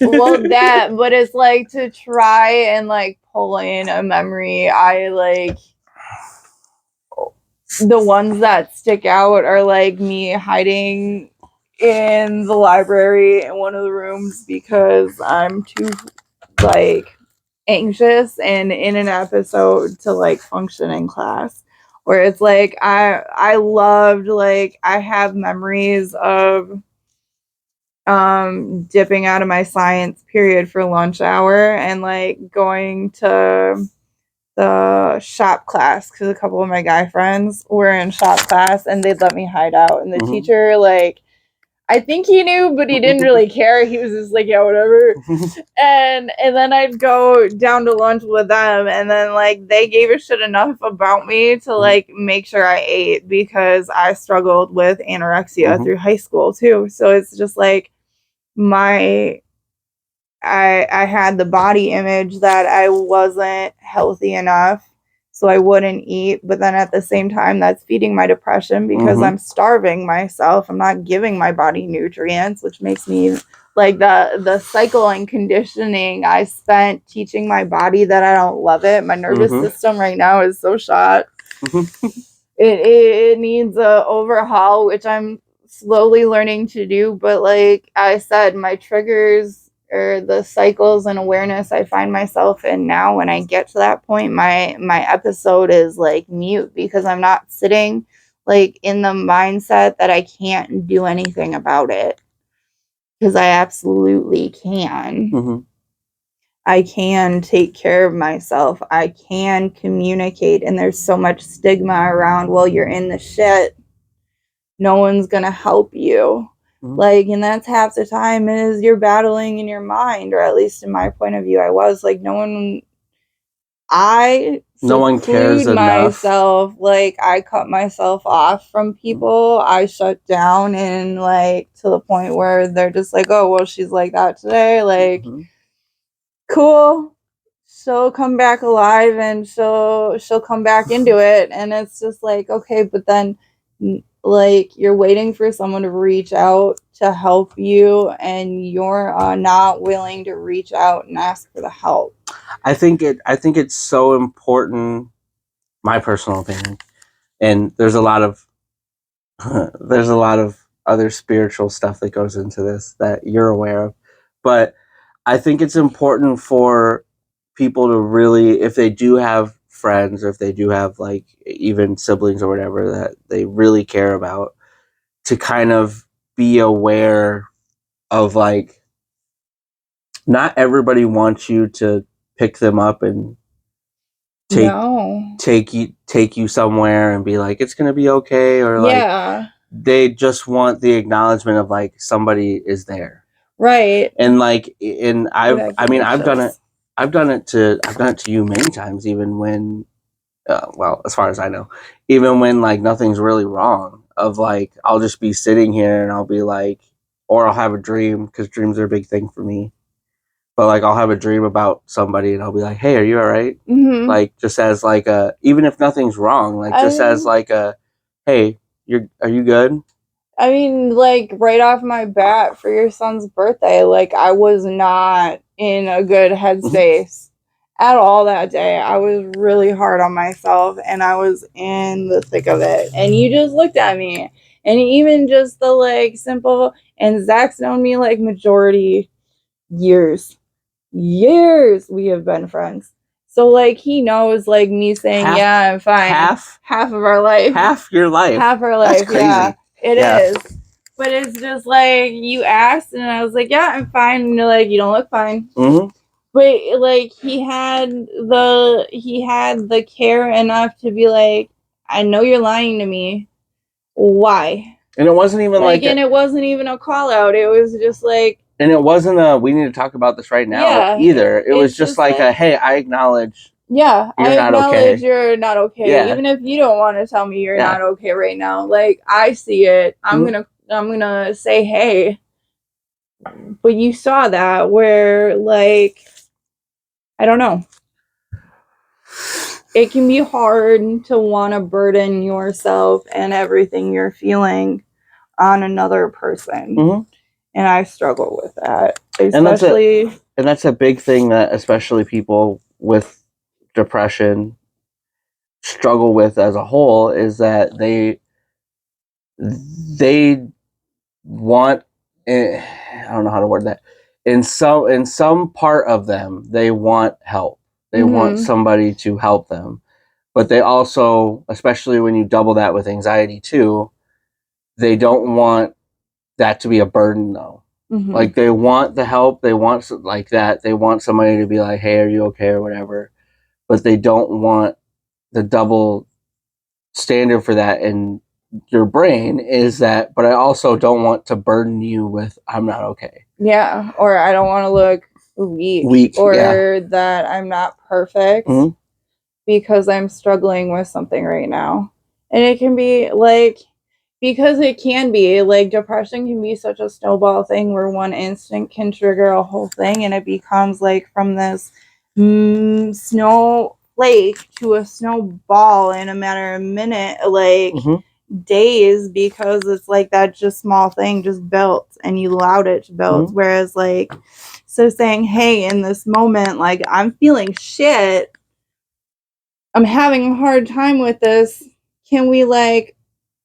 Well, that, but it's like to try and like pull in a memory. I like the ones that stick out are like me hiding in the library in one of the rooms because I'm too like anxious and in an episode to like function in class. Where it's like I loved, like, I have memories of dipping out of my science period for lunch hour and like going to the shop class because a couple of my guy friends were in shop class and they'd let me hide out, and the teacher like I think he knew, but he didn't really care. He was just like, yeah, whatever. And then I'd go down to lunch with them, and then like they gave a shit enough about me to like make sure I ate, because I struggled with anorexia through high school too. So it's just like I had the body image that I wasn't healthy enough, so I wouldn't eat. But then at the same time, that's feeding my depression, because I'm starving myself. I'm not giving my body nutrients, which makes me like the cycle and conditioning I spent teaching my body that I don't love it. My nervous system right now is so shot. It needs a overhaul, which I'm slowly learning to do. But like I said, my triggers or the cycles and awareness I find myself in now, when I get to that point, my episode is like mute, because I'm not sitting like in the mindset that I can't do anything about it, because I absolutely can. I can take care of myself. I can communicate. And there's so much stigma around, well, you're in the shit, no one's gonna help you. Like, and that's half the time is you're battling in your mind, or at least in my point of view, I was like, no one cares myself enough. Like, I cut myself off from people. I shut down, and like to the point where they're just like, oh, well, she's like that today, like cool, she'll come back alive, and she'll come back into it. And it's just like, okay, but then like you're waiting for someone to reach out to help you, and you're not willing to reach out and ask for the help. I think it's so important, my personal opinion, and there's a lot of other spiritual stuff that goes into this that you're aware of, but I think it's important for people to really, if they do have friends, or if they do have like even siblings or whatever that they really care about, to kind of be aware of like, not everybody wants you to pick them up and take you somewhere and be like, it's gonna be okay, or like they just want the acknowledgement of like somebody is there, right? And like, and I've done it to you many times, even when well, as far as I know, even when like nothing's really wrong, of like I'll just be sitting here and I'll be like, or I'll have a dream, because dreams are a big thing for me. But like I'll have a dream about somebody and I'll be like, hey, are you all right? Like, just as like a, even if nothing's wrong, like just as like a, hey, are you good? I mean, like right off my bat, for your son's birthday, like I was not in a good headspace at all that day. I was really hard on myself, and I was in the thick of it. And you just looked at me, and even just the like simple, and Zach's known me like majority years we have been friends. So like he knows, like me saying yeah, I'm fine, half of our life, half your life, half our life. That's crazy. Yeah, it is. But it's just like, you asked and I was like, yeah, I'm fine. And you're like, you don't look fine. But like he had the care enough to be like, I know you're lying to me, why? And it wasn't even like and it wasn't even a call out. It was just like, and it wasn't a, we need to talk about this right now either. It was just like a, hey, I acknowledge. Yeah, I acknowledge you're not okay. Yeah. Even if you don't want to tell me you're not okay right now, like I see it. I'm gonna say, hey, but you saw that, where like, I don't know. It can be hard to want to burden yourself and everything you're feeling on another person. And I struggle with that, especially. And that's a big thing that especially people with depression struggle with as a whole, is that they want, I don't know how to word that, in some part of them, they want help. They want somebody to help them. But they also, especially when you double that with anxiety too, they don't want that to be a burden though. Like they want the help, they want like that, they want somebody to be like, hey, are you okay, or whatever. But they don't want the double standard for that, and your brain is that, but I also don't want to burden you with I'm not okay. Yeah, or I don't want to look weak, or that I'm not perfect because I'm struggling with something right now. And it can be like, because it can be like, depression can be such a snowball thing where one instant can trigger a whole thing, and it becomes like from this snowflake to a snowball in a matter of minute, like days, because it's like that just small thing just built and you allowed it to build. Whereas like, so saying, hey, in this moment, like I'm feeling shit, I'm having a hard time with this, can we like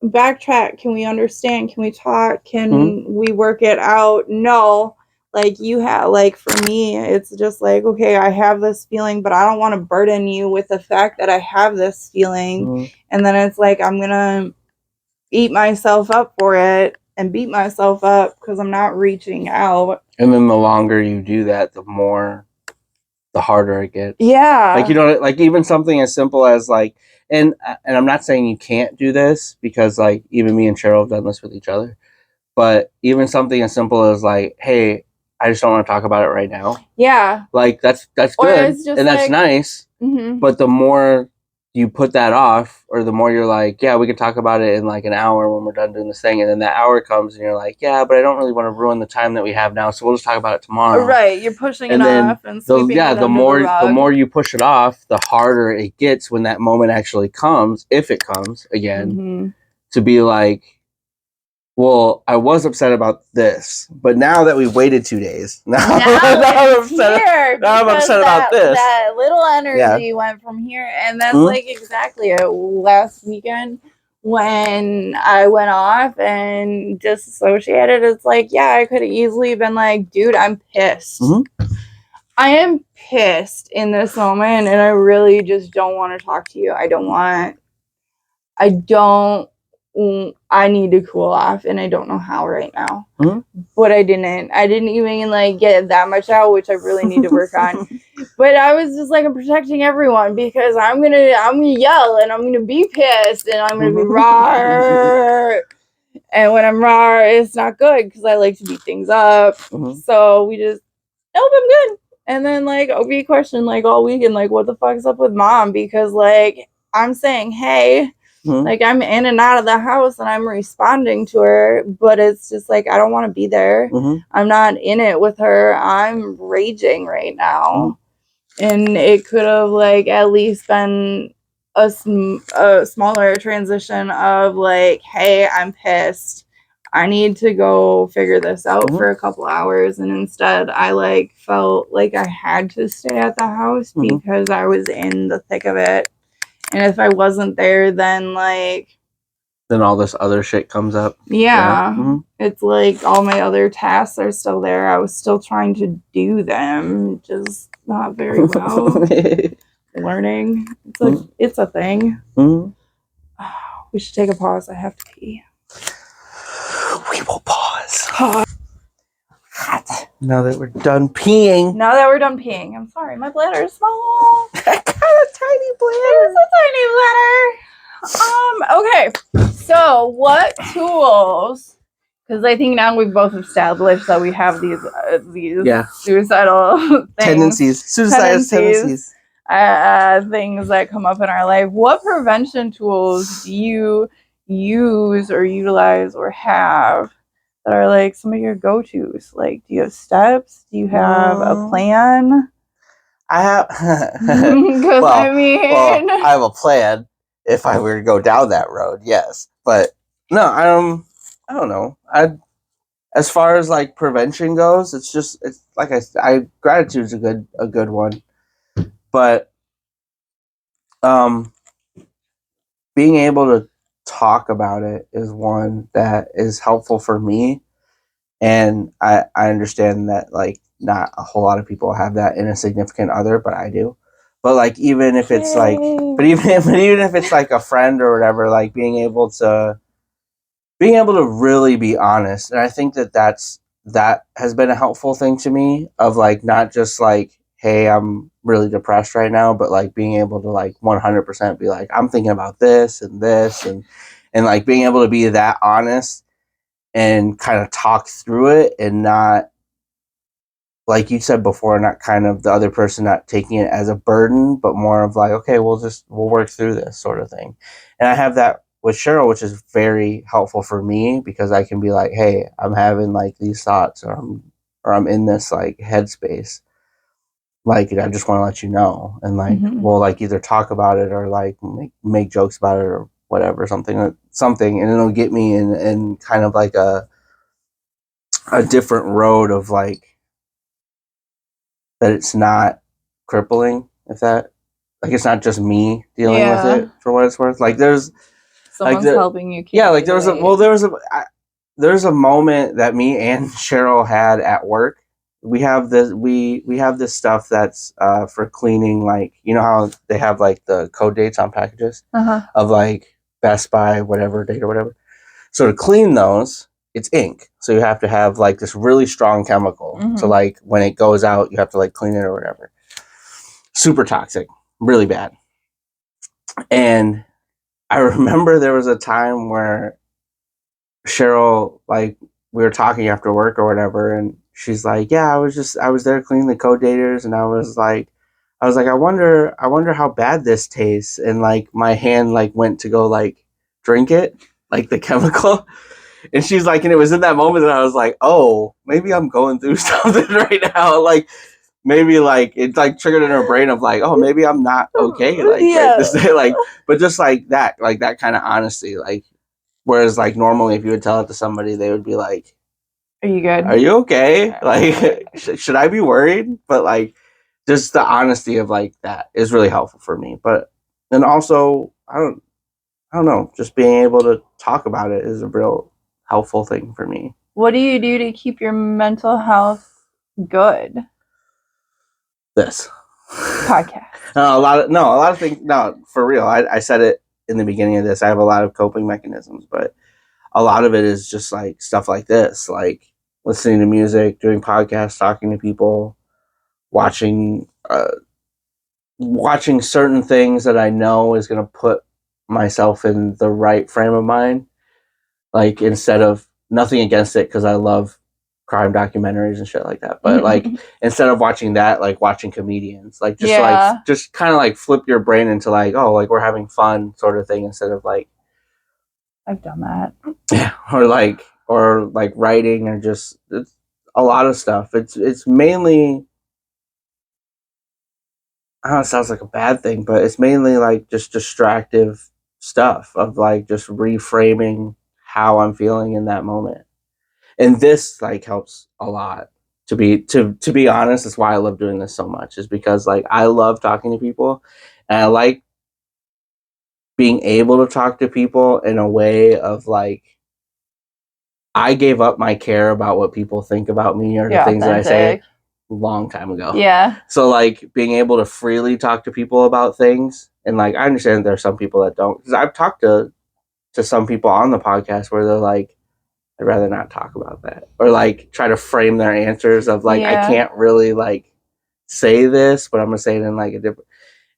backtrack? Can we understand? Can we talk? Can we work it out? No, like you have, like for me, it's just like, okay, I have this feeling, but I don't want to burden you with the fact that I have this feeling. And then it's like, I'm gonna eat myself up for it and beat myself up because I'm not reaching out. And then the longer you do that, the harder it gets. Yeah. Like, you know, like even something as simple as like, and I'm not saying you can't do this, because like even me and Cheryl have done this with each other, but even something as simple as like, hey, I just don't want to talk about it right now. Yeah. Like that's good and that's nice. But the more you put that off, or the more you're like, yeah, we can talk about it in like an hour when we're done doing this thing, and then that hour comes and you're like, yeah, but I don't really want to ruin the time that we have now, so we'll just talk about it tomorrow. Right, you're pushing it off and sweeping it under the the rug. more you push it off, the harder it gets when that moment actually comes, if it comes again, to be like, well, I was upset about this, but now that we've waited 2 days, now I'm upset about this. That little energy went from here, and that's like exactly it. Last weekend when I went off and disassociated, it's like, yeah, I could have easily been like, dude, I'm pissed. I am pissed in this moment, and I really just don't want to talk to you. I need to cool off, and I don't know how right now. But I didn't even like get that much out, which I really need to work on. But I was just like, I'm protecting everyone because I'm gonna yell, and I'm gonna be pissed, and I'm gonna be raw. And when I'm raw, it's not good because I like to beat things up. So we just, nope, I'm good. And then like I'll be questioned like all weekend, like, what the fuck's up with mom? Because like I'm saying, hey, like I'm in and out of the house and I'm responding to her, but it's just like, I don't want to be there. I'm not in it with her. I'm raging right now. And it could have like at least been a smaller transition of like, hey, I'm pissed. I need to go figure this out for a couple hours. And instead I like felt like I had to stay at the house because I was in the thick of it. And if I wasn't there, then like, then all this other shit comes up. Yeah. It's like all my other tasks are still there. I was still trying to do them, just not very well. Learning. It's a thing. We should take a pause. I have to pee. We will pause. Hot. Now that we're done peeing. I'm sorry, my bladder is small. I got a tiny bladder. It's a tiny bladder. Okay. So what tools? Because I think now we've both established that we have these suicidal tendencies, things that come up in our life. What prevention tools do you use or utilize or have that are like some of your go-tos? Like, do you have steps? Do you have a plan? I have. Because I have a plan if I were to go down that road. Yes, but no, I don't know. As far as like prevention goes, it's like gratitude's a good one, but being able to talk about it is one that is helpful for me, and I understand that like not a whole lot of people have that in a significant other, but I do. But like even if it's like, but even if it's like a friend or whatever, like being able to really be honest, and I think that has been a helpful thing to me, of like not just like, hey, I'm really depressed right now, but like being able to like 100% be like, I'm thinking about this and this, and And like being able to be that honest and kind of talk through it, and not, like you said before, not kind of the other person not taking it as a burden, but more of like, okay, we'll work through this sort of thing. And I have that with Cheryl, which is very helpful for me, because I can be like, hey, I'm having like these thoughts, or I'm in this like headspace. Like, I just want to let you know. And like, we'll like either talk about it or like make jokes about it or whatever, something, and it'll get me in kind of like a different road of like, that it's not crippling, if that, like, it's not just me dealing with it, for what it's worth. Like, there's someone's like helping you. Like there was a moment that me and Cheryl had at work. We have this stuff that's for cleaning, like, you know how they have like the code dates on packages of like Best Buy whatever date or whatever. So to clean those, it's ink. So you have to have like this really strong chemical. So like when it goes out, you have to like clean it or whatever. Super toxic, really bad. And I remember there was a time where Cheryl, like, we were talking after work or whatever, and she's like, yeah, I was there cleaning the code daters, and I was like, I wonder how bad this tastes. And like my hand like went to go like drink it, like the chemical. And she's like, and it was in that moment that I was like, oh, maybe I'm going through something right now. Like, maybe like it like triggered in her brain of like, oh, maybe I'm not okay. Like, right this day, like, but just like that kind of honesty. Like, whereas like normally if you would tell it to somebody, they would be like, are you good? Are you okay? Like, should I be worried? But like, just the honesty of like that is really helpful for me. But and also, I don't know, just being able to talk about it is a real helpful thing for me. What do you do to keep your mental health good? This podcast. a lot of things. No, for real. I said it in the beginning of this. I have a lot of coping mechanisms, but a lot of it is just like stuff like this, like listening to music, doing podcasts, talking to people, watching certain things that I know is going to put myself in the right frame of mind. Like, instead of, nothing against it, because I love crime documentaries and shit like that, but like instead of watching that, like watching comedians, like just kind of like flip your brain into like, oh, like we're having fun sort of thing, instead of like, I've done that. Yeah, or like writing, or just, it's a lot of stuff. It's mainly, I don't know, it sounds like a bad thing, but it's mainly like just distractive stuff of like just reframing how I'm feeling in that moment. And this like helps a lot. To be honest, that's why I love doing this so much, is because like I love talking to people, and I like being able to talk to people in a way of like, I gave up my care about what people think about me or the things that I say a long time ago. Yeah. So like being able to freely talk to people about things, and like I understand there are some people that don't, because I've talked to some people on the podcast where they're like, I'd rather not talk about that, or like try to frame their answers of like, I can't really like say this, but I'm gonna say it in like a different.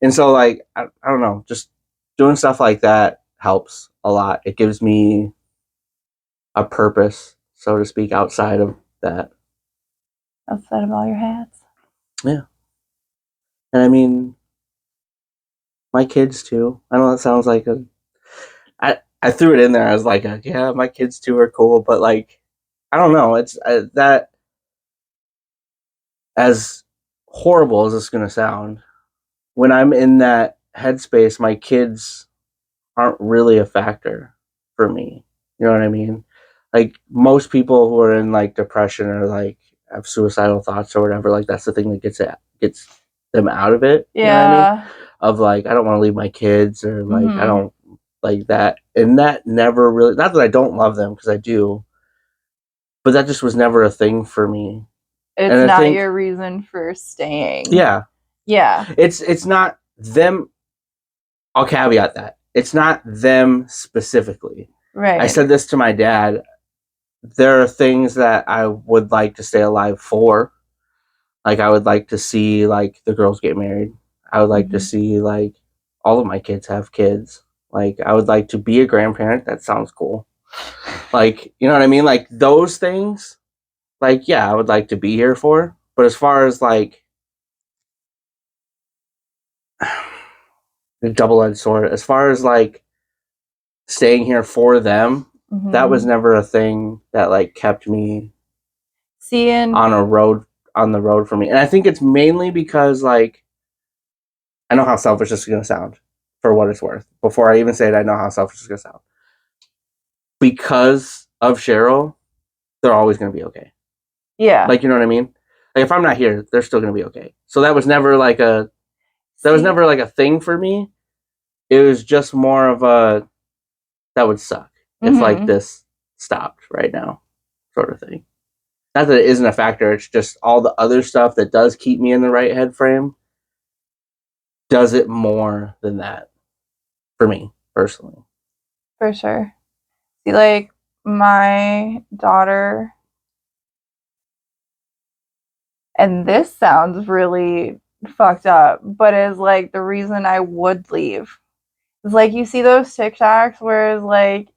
And so like I don't know, just doing stuff like that helps a lot. It gives me a purpose, so to speak, outside of that. Outside of all your hats. Yeah. And I mean, my kids too. I know that sounds like I threw it in there as like yeah, my kids too are cool, but like, I don't know. It's that, as horrible as it's going to sound, when I'm in that headspace, my kids aren't really a factor for me. You know what I mean? Like, most people who are in like depression or like have suicidal thoughts or whatever, like that's the thing that gets them out of it. Yeah. You know what I mean? Of like, I don't want to leave my kids, or like I don't like that. And that never really, not that I don't love them, because I do, but that just was never a thing for me. It's not your reason for staying. Yeah. Yeah. It's not them. I'll caveat that. It's not them specifically. Right. I said this to my dad. There are things that I would like to stay alive for. Like, I would like to see like the girls get married. I would like to see like all of my kids have kids. Like, I would like to be a grandparent. That sounds cool. Like, you know what I mean? Like, those things, like, yeah, I would like to be here for. But as far as, like, the double-edged sword, as far as, like, staying here for them, that was never a thing that, like, kept me on the road for me. And I think it's mainly because, like, I know how selfish this is going to sound, for what it's worth. Before I even say it, I know how selfish it's going to sound. Because of Cheryl, they're always going to be okay. Yeah. Like, you know what I mean? Like, if I'm not here, they're still going to be okay. So that was never like a thing for me. It was just more of a, that would suck if like this stopped right now, sort of thing. Not that it isn't a factor, it's just all the other stuff that does keep me in the right head frame does it more than that for me personally. For sure. See, like, my daughter, and this sounds really fucked up, but is like the reason I would leave. It's like, you see those TikToks where it's like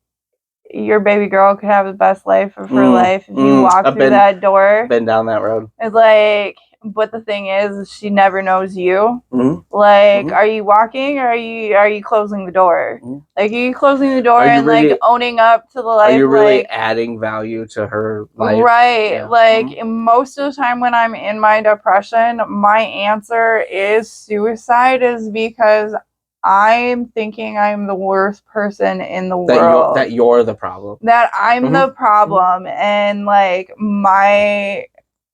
your baby girl could have the best life of her life if you walk through that door. Been down that road. It's like, but the thing is, she never knows you. Like, are you walking or are you closing the door? Like, are you closing the door and really, like, owning up to the life? Are you really like, adding value to her life? Right. Yeah. Like, most of the time when I'm in my depression, my answer is suicide, is because I'm thinking I'm the worst person in the world. That you're the problem. That I'm the problem. And, like, my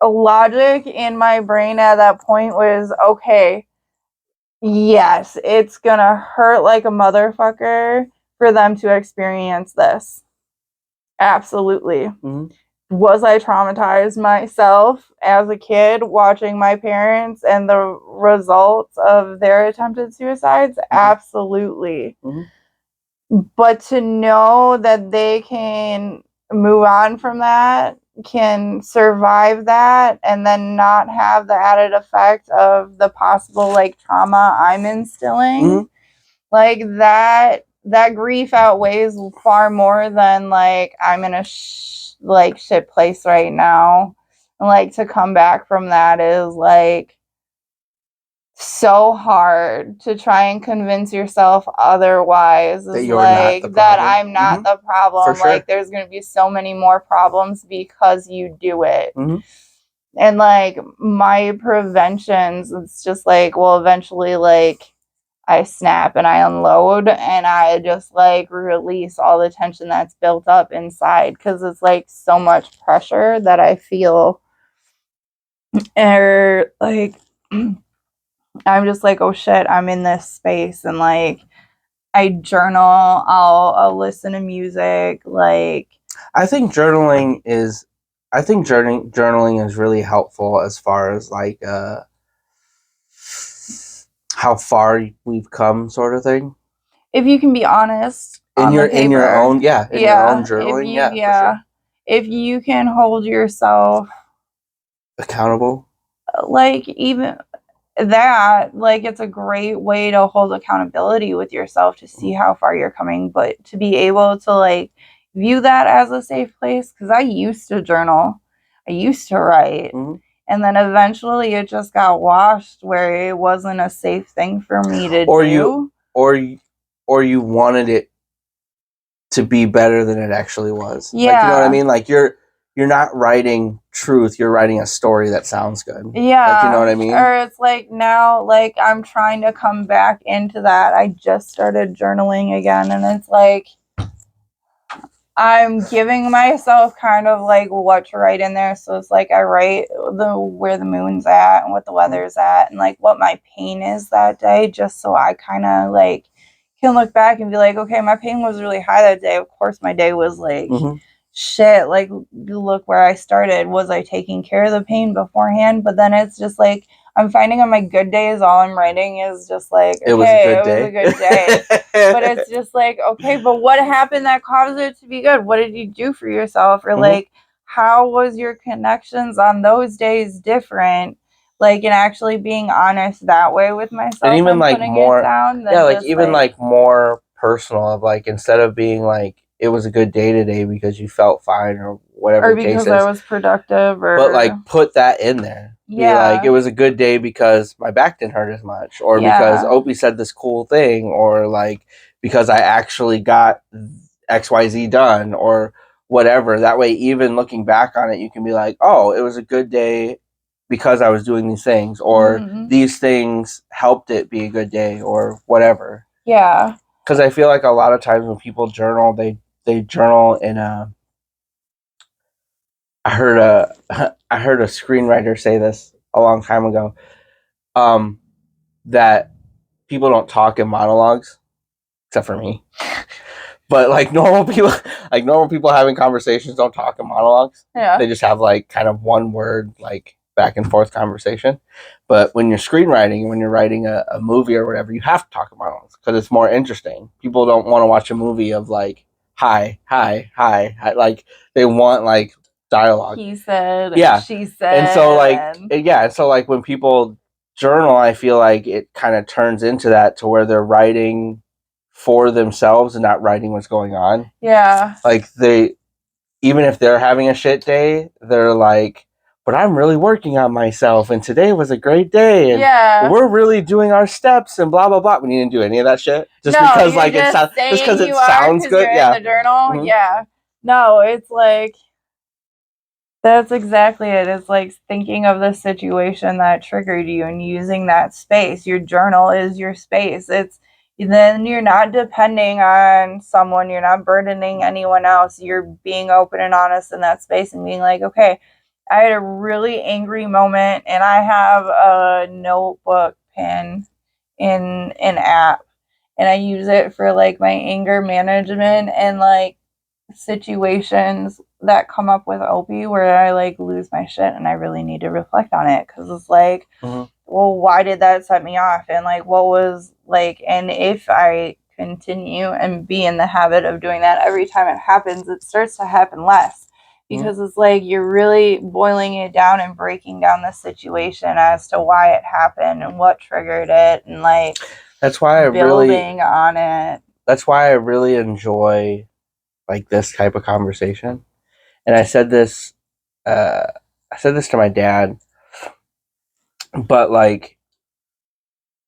logic in my brain at that point was, okay, yes, it's gonna hurt like a motherfucker for them to experience this. Absolutely. Was I traumatized myself as a kid watching my parents and the results of their attempted suicides? Absolutely. But to know that they can move on from that, can survive that, and then not have the added effect of the possible, like, trauma I'm instilling, like, that grief outweighs far more than, like, I'm in a shit place right now. And, like, to come back from that is, like, so hard to try and convince yourself otherwise. Is like that I'm not the problem. Sure. Like, there's going to be so many more problems because you do it. And, like, my preventions, it's just like, well, eventually, like, I snap and I unload and I just, like, release all the tension that's built up inside, because it's, like, so much pressure that I feel. Or, like, I'm just like, oh shit, I'm in this space. And, like, I journal, I'll listen to music. Like, I think journaling is really helpful as far as, like, how far we've come, sort of thing. If you can be honest in your own journaling, for sure. If you can hold yourself accountable, like, even that, like, it's a great way to hold accountability with yourself to see how far you're coming, but to be able to, like, view that as a safe place, because I used to journal, I used to write, and then eventually it just got washed where it wasn't a safe thing for me to do. Or you wanted it to be better than it actually was. Yeah. Like, you know what I mean? Like, you're not writing truth, you're writing a story that sounds good. Yeah. Like, you know what I mean? Or it's like, now, like, I'm trying to come back into that. I just started journaling again, and it's like, I'm giving myself kind of, like, what to write in there. So it's like, I write where the moon's at and what the weather's at and, like, what my pain is that day, just so I kind of, like, can look back and be like, okay, my pain was really high that day. Of course my day was, like, shit. Like, look where I started. Was I taking care of the pain beforehand? But then it's just like, I'm finding on my good days, all I'm writing is just like, okay, it was a good day. But it's just like, okay, but what happened that caused it to be good? What did you do for yourself? Or like, how was your connections on those days different? Like, and actually being honest that way with myself, and even, like, more, like, even, like, more personal of like, instead of being like, it was a good day today because you felt fine or whatever or the case because is. I was productive, or But like, put that in there. Be like, it was a good day because my back didn't hurt as much, or because Opie said this cool thing, or like because I actually got XYZ done, or whatever. That way, even looking back on it, you can be like, oh, it was a good day because I was doing these things, or these things helped it be a good day, or whatever. Yeah. Because I feel like a lot of times when people journal, they journal in a. I heard a screenwriter say this a long time ago. That people don't talk in monologues, except for me. But like normal people having conversations don't talk in monologues. Yeah. They just have like kind of one word, like back and forth conversation. But when you're screenwriting, when you're writing a movie or whatever, you have to talk in monologues because it's more interesting. People don't want to watch a movie of like hi, hi, hi, hi. Like they want like dialogue. He said, yeah, she said, and so like when people journal, I feel like it kind of turns into that, to where they're writing for themselves and not writing what's going on. Yeah. Like even if they're having a shit day, they're like, but I'm really working on myself, and today was a great day, and we're really doing our steps, and blah blah blah. We didn't do any of that shit just because like it sounds good. In the journal. Yeah. No, it's like, that's exactly it. It's like thinking of the situation that triggered you and using that space. Your journal is your space. Then you're not depending on someone. You're not burdening anyone else. You're being open and honest in that space and being like, okay, I had a really angry moment and I have a notebook pen in an app, and I use it for like my anger management and like situations that come up with Opie where I like lose my shit and I really need to reflect on it, because it's like, well, why did that set me off, and like what was like, and if I continue and be in the habit of doing that every time it happens, it starts to happen less, because it's like you're really boiling it down and breaking down the situation as to why it happened and what triggered it, and like that's why building on it. That's why I really enjoy like this type of conversation. And I said this to my dad, but like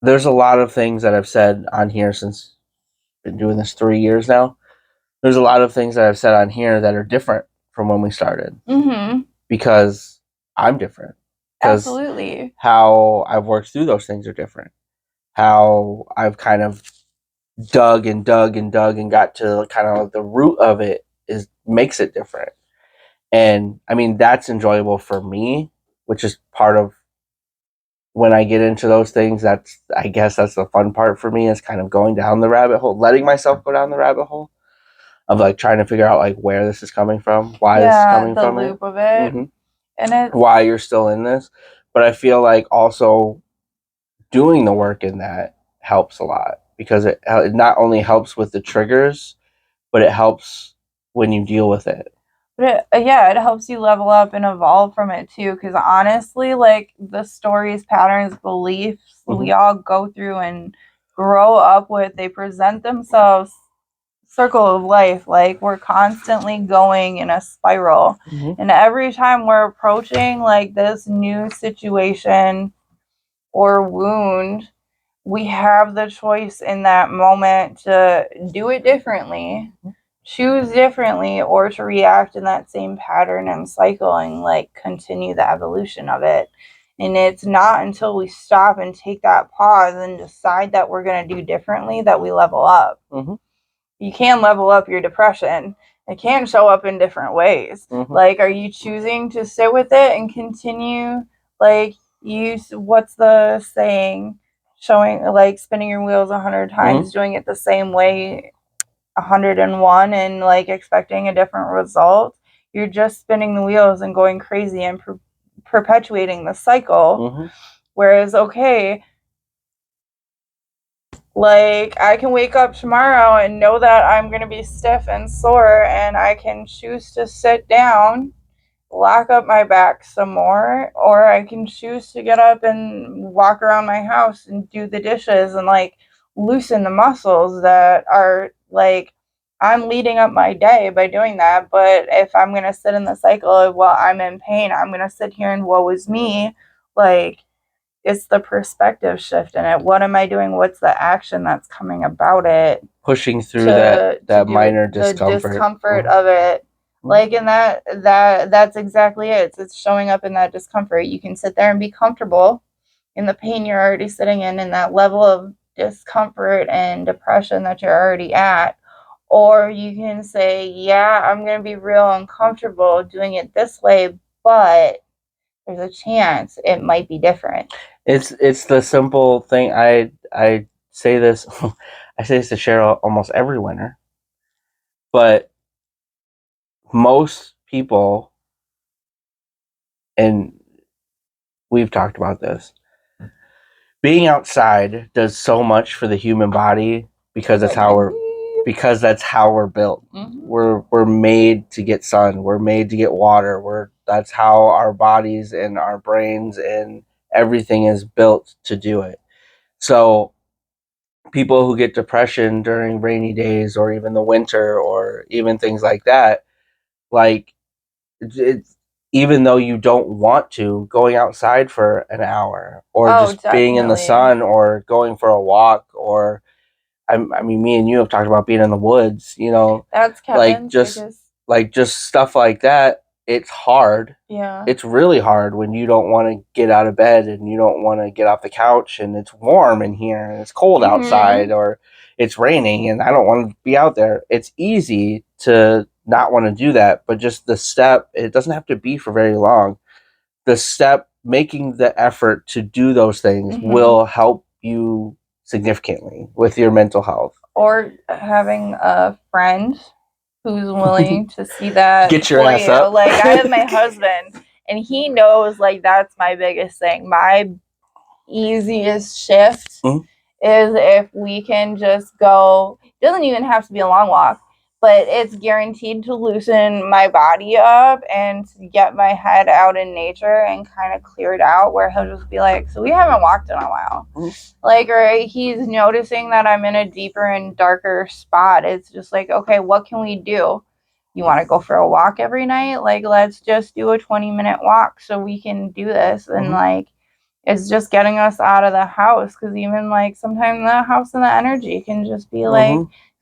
there's a lot of things that I've said on here since I've been doing this 3 years now. There's a lot of things that I've said on here that are different from when we started. Because I'm different. Absolutely. How I've worked through those things are different. How I've kind of dug and got to kind of the root of it makes it different. And I mean, that's enjoyable for me, which is part of when I get into those things. I guess that's the fun part for me, is kind of going down the rabbit hole, letting myself go down the rabbit hole of like trying to figure out like where this is coming from, why this is coming from, the loop of it, and why you're still in this. But I feel like also doing the work in that helps a lot, because it not only helps with the triggers, but it helps when you deal with it. But it helps you level up and evolve from it too. Because honestly, like the stories, patterns, beliefs we all go through and grow up with, they present themselves circle of life. Like we're constantly going in a spiral, and every time we're approaching like this new situation or wound, we have the choice in that moment to do it differently, choose differently, or to react in that same pattern and cycle and like continue the evolution of it. And it's not until we stop and take that pause and decide that we're going to do differently that we level up. You can level up your depression. It can show up in different ways. Like, are you choosing to sit with it and continue, like, what's the saying? Showing, like, spinning your wheels 100 times, doing it the same way 101, and, like, expecting a different result. You're just spinning the wheels and going crazy and perpetuating the cycle. Whereas, okay, like, I can wake up tomorrow and know that I'm going to be stiff and sore, and I can choose to sit down, lock up my back some more, or I can choose to get up and walk around my house and do the dishes and, like, loosen the muscles that are like, I'm leading up my day by doing that. But if I'm going to sit in the cycle of, well, I'm in pain, I'm going to sit here and woe is me, like, it's the perspective shift in it. What am I doing? What's the action that's coming about it? Pushing through that minor discomfort. The discomfort of it. Like, and that's exactly it. It's showing up in that discomfort. You can sit there and be comfortable in the pain you're already sitting in that level of discomfort and depression that you're already at. Or you can say, yeah, I'm going to be real uncomfortable doing it this way, but there's a chance it might be different. It's the simple thing. I say this I say this to Cheryl almost every winter, but most people, and we've talked about this, being outside does so much for the human body because that's how we're built. Mm-hmm. We're made to get sun. We're made to get water. That's how our bodies and our brains and everything is built to do it. So people who get depression during rainy days or even the winter or even things like that, like, it's, even though you don't want to, going outside for an hour or just definitely being in the sun or going for a walk, or I mean, me and you have talked about being in the woods, that's Kevin, just stuff like that. It's hard. Yeah. It's really hard when you don't want to get out of bed and you don't want to get off the couch and it's warm in here and it's cold outside or it's raining and I don't want to be out there. It's easy to not want to do that, but just the step, it doesn't have to be for very long. The step, making the effort to do those things will help you significantly with your mental health. Or having a friend who's willing to see that get your ass up. Like, I have my husband and he knows, like, that's my biggest thing. My easiest shift is if we can just go, it doesn't even have to be a long walk, but it's guaranteed to loosen my body up and to get my head out in nature and kind of clear it out, where he'll just be like, so we haven't walked in a while. Like, or he's noticing that I'm in a deeper and darker spot. It's just like, okay, what can we do? You want to go for a walk every night? Like, let's just do a 20-minute walk so we can do this. And like, it's just getting us out of the house, because even like sometimes the house and the energy can just be like,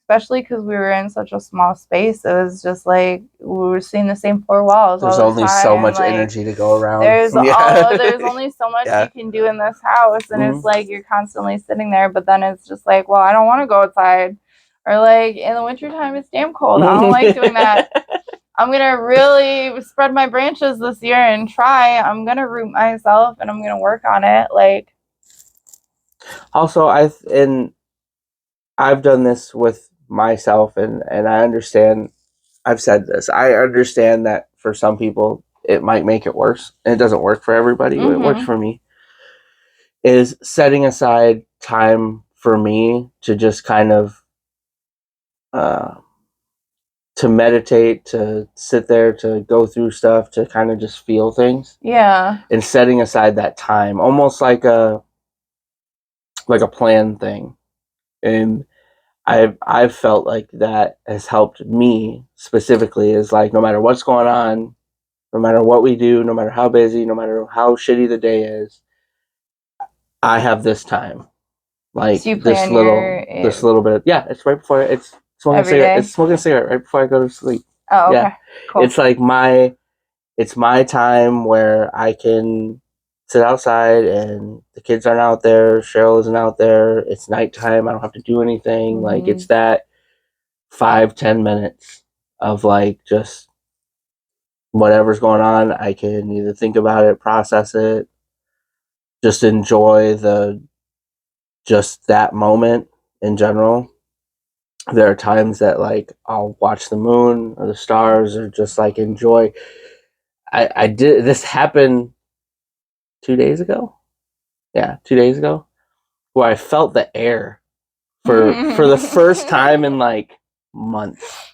especially because we were in such a small space, it was just like we were seeing the same four walls. There's all only so much energy to go around. There's only so much you can do in this house, and it's like you're constantly sitting there. But then it's just like, well, I don't want to go outside, or like in the wintertime it's damn cold. I don't like doing that. I'm going to really spread my branches this year and try. I'm going to root myself and I'm going to work on it. Like, also, I've done this with myself and I understand, I've said this, I understand that for some people it might make it worse, and it doesn't work for everybody, but it works for me, is setting aside time for me to just kind of to meditate, to sit there, to go through stuff, to kind of just feel things. Yeah. And setting aside that time, almost like a planned thing. And I've felt like that has helped me specifically, is like, no matter what's going on, no matter what we do, no matter how busy, no matter how shitty the day is, I have this time. Like, so this little bit. Yeah, it's right before it's smoking a cigarette. It's smoking a cigarette right before I go to sleep. Oh, okay. Yeah. Cool. It's like it's my time where I can sit outside and the kids aren't out there, Cheryl isn't out there, it's nighttime, I don't have to do anything. Like, it's that 5-10 minutes of like just whatever's going on, I can either think about it, process it, just enjoy just that moment in general. There are times that like I'll watch the moon or the stars or just like enjoy. I did this happen 2 days ago. Yeah, 2 days ago, where I felt the air for the first time in like months.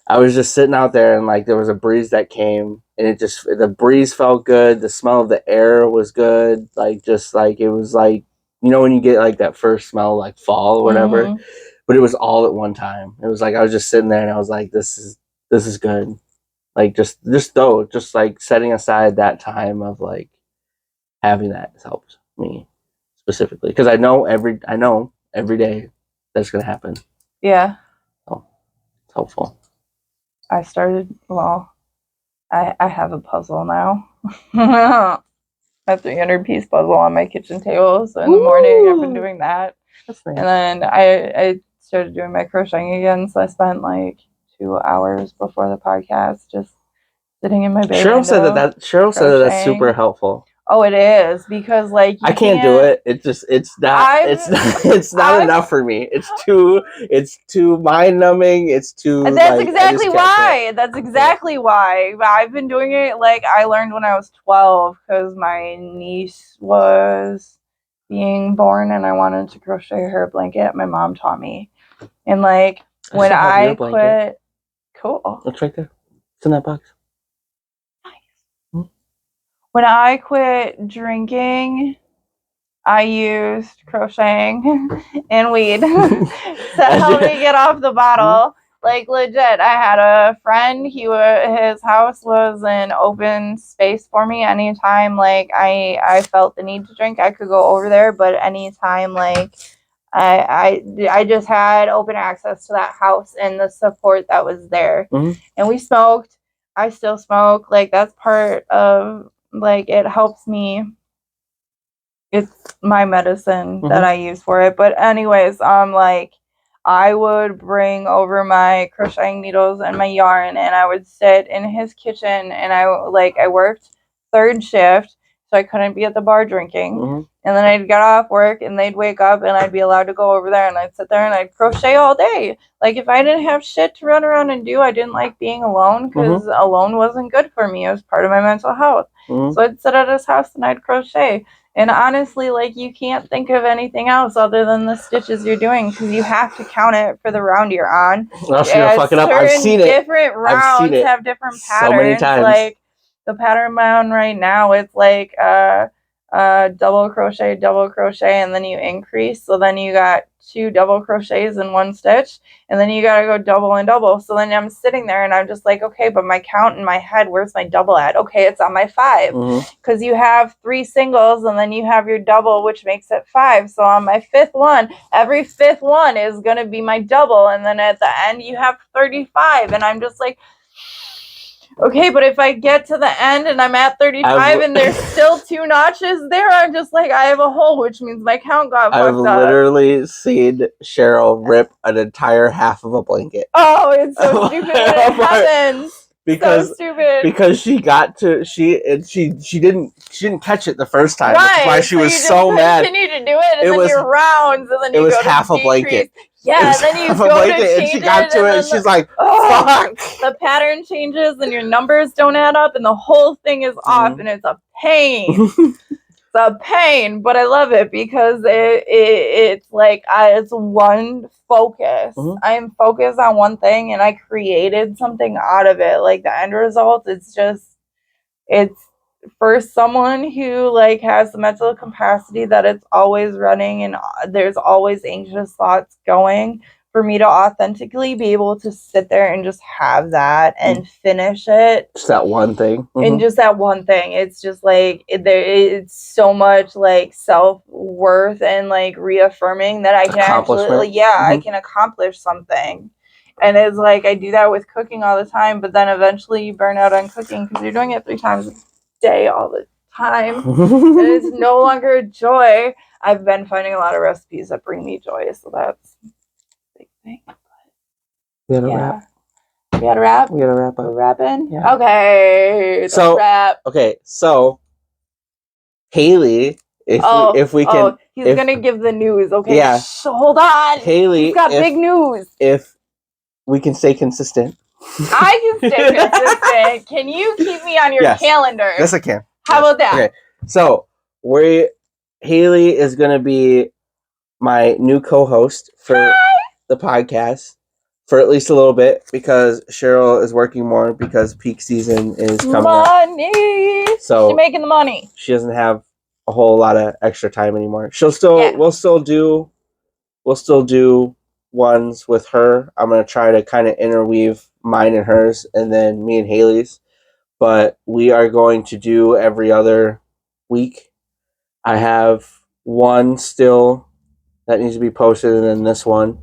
I was just sitting out there and like there was a breeze that came and the breeze felt good. The smell of the air was good. Like, just like, it was like you know when you get like that first smell like fall or whatever, Mhm. but it was all at one time. It was like I was just sitting there and I was like, this is good. Like just like setting aside that time of like having that has helped me specifically because I know every day that's gonna happen. Yeah. So it's helpful. I have a puzzle now. A 300-piece puzzle on my kitchen table. So in the morning, I've been doing that. That's nice. And then I started doing my crocheting again. So I spent like 2 hours before the podcast just sitting in my bay Cheryl said window. Cheryl said that that's super helpful. Oh, it is because like I can't do it. It's not enough for me. It's too mind numbing. It's too. That's exactly why. That's exactly why. I've been doing it. Like I learned when I was 12 because my niece was being born and I wanted to crochet her a blanket. My mom taught me, and like when I quit, cool. It's right there. It's in that box. When I quit drinking, I used crocheting and weed to help me get off the bottle. Like legit, I had a friend. His house was an open space for me. Anytime like I felt the need to drink, I could go over there. But anytime like I just had open access to that house and the support that was there. Mm-hmm. And we smoked. I still smoke. Like that's part of like it helps me. It's my medicine that I use for it. But anyways, like I would bring over my crocheting needles and my yarn and I would sit in his kitchen and I worked third shift, so I couldn't be at the bar drinking. And then I'd get off work and they'd wake up and I'd be allowed to go over there and I'd sit there and I'd crochet all day. Like if I didn't have shit to run around and do, I didn't like being alone because alone wasn't good for me. It was part of my mental health. So I'd sit at his house and I'd crochet. And honestly, like you can't think of anything else other than the stitches you're doing because you have to count it for the round you're on. Else you're gonna fuck it up. I've seen it. Different rounds have different patterns. So many times. Like the pattern I'm on right now, it's like double crochet, and then you increase. So then you got 2 double crochets in 1 stitch, and then you gotta go double and double. So then I'm sitting there and I'm just like, okay, but my count in my head, where's my double at? Okay, it's on my 5 because you have 3 singles and then you have your double, which makes it 5. So on my 5th one, every 5th one is gonna be my double, and then at the end you have 35, and I'm just like, okay, but if I get to the end and I'm at 35 and there's still 2 notches there, I'm just like, I have a hole, which means my count got fucked up. I've literally seen Cheryl rip an entire half of a blanket. Oh, it's so stupid when it happens. Because so stupid. Because she didn't catch it the first time. Right. That's why she was so mad. Continue to do it, and then your rounds, and then you go to half a blanket. Yeah, and then you go to change and she got to it, and she's like, fuck. The pattern changes, and your numbers don't add up, and the whole thing is off, and it's a pain. It's a pain, but I love it because it's like it's one focus. I am focused on one thing, and I created something out of it. Like the end result, it's for someone who like has the mental capacity that it's always running and there's always anxious thoughts going. For me to authentically be able to sit there and just have that and finish it. Just that one thing. And just that one thing. It's just like, it's so much like self-worth and like reaffirming that I can actually, I can accomplish something. And it's like, I do that with cooking all the time, but then eventually you burn out on cooking because you're doing it 3 times a day all the time. And it's no longer a joy. I've been finding a lot of recipes that bring me joy, so that's thing. We had a wrap. We had a wrap? We had a wrap up. We're wrapping? Yeah. Okay. Wrap. Okay, so Hailey, if we can... he's going to give the news. Okay, yeah. Hold on. Hailey, he's got big news. If we can stay consistent. I can stay consistent. Can you keep me on your calendar? Yes, I can. How about that? Okay, so Hailey is going to be my new co-host for the podcast for at least a little bit because Cheryl is working more because peak season is coming up. Money. So she's making the money. She doesn't have a whole lot of extra time anymore. We'll still do ones with her. I'm gonna try to kind of interweave mine and hers, and then me and Hailey's. But we are going to do every other week. I have one still that needs to be posted, and then this one.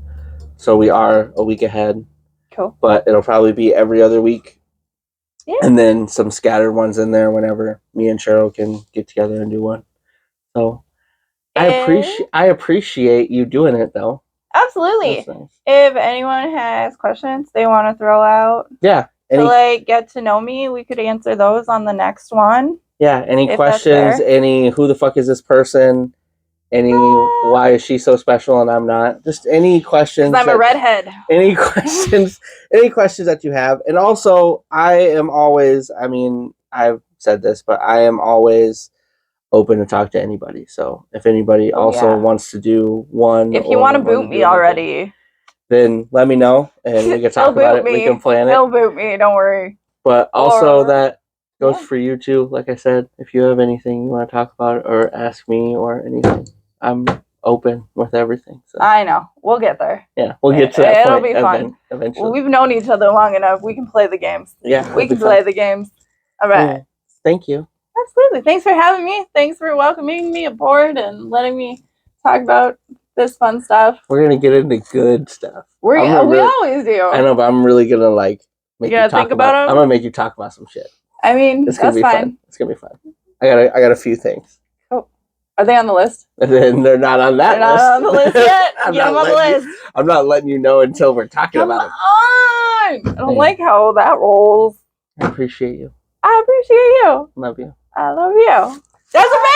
So we are a week ahead. Cool. But it'll probably be every other week. Yeah. And then some scattered ones in there whenever me and Cheryl can get together and do one. So I appreciate you doing it though. Absolutely. Nice. If anyone has questions they want to throw out, to like get to know me, we could answer those on the next one. Yeah. Any questions? Any who the fuck is this person? Any why is she so special and I'm not? Just any questions. I'm a redhead. Any questions? Any questions that you have? And also, I am always. I mean, I've said this, but I am always open to talk to anybody. So if anybody wants to do one, if you want to boot me already, then let me know and we can talk about it. We can plan it. He'll boot me. Don't worry. But also that goes for you too. Like I said, if you have anything you want to talk about or ask me or anything, I'm open with everything. So. I know. We'll get there. Yeah, we'll get to that point. It'll be fun. Eventually. Well, we've known each other long enough. We can play the games. Yeah. We can play the games. All right. Yeah. Thank you. Absolutely. Thanks for having me. Thanks for welcoming me aboard and letting me talk about this fun stuff. We're going to get into good stuff. We always do. I know, but I'm really going to make you talk about it. I'm going to make you talk about some shit. I mean, that's fine. Fun. It's going to be fun. I got a few things. Are they on the list? They're not on that list. They're not on the list yet. Get them on the list. I'm not letting you know until we're talking about it. I don't like how that rolls. I appreciate you. I appreciate you. Love you. I love you. Doesn't matter.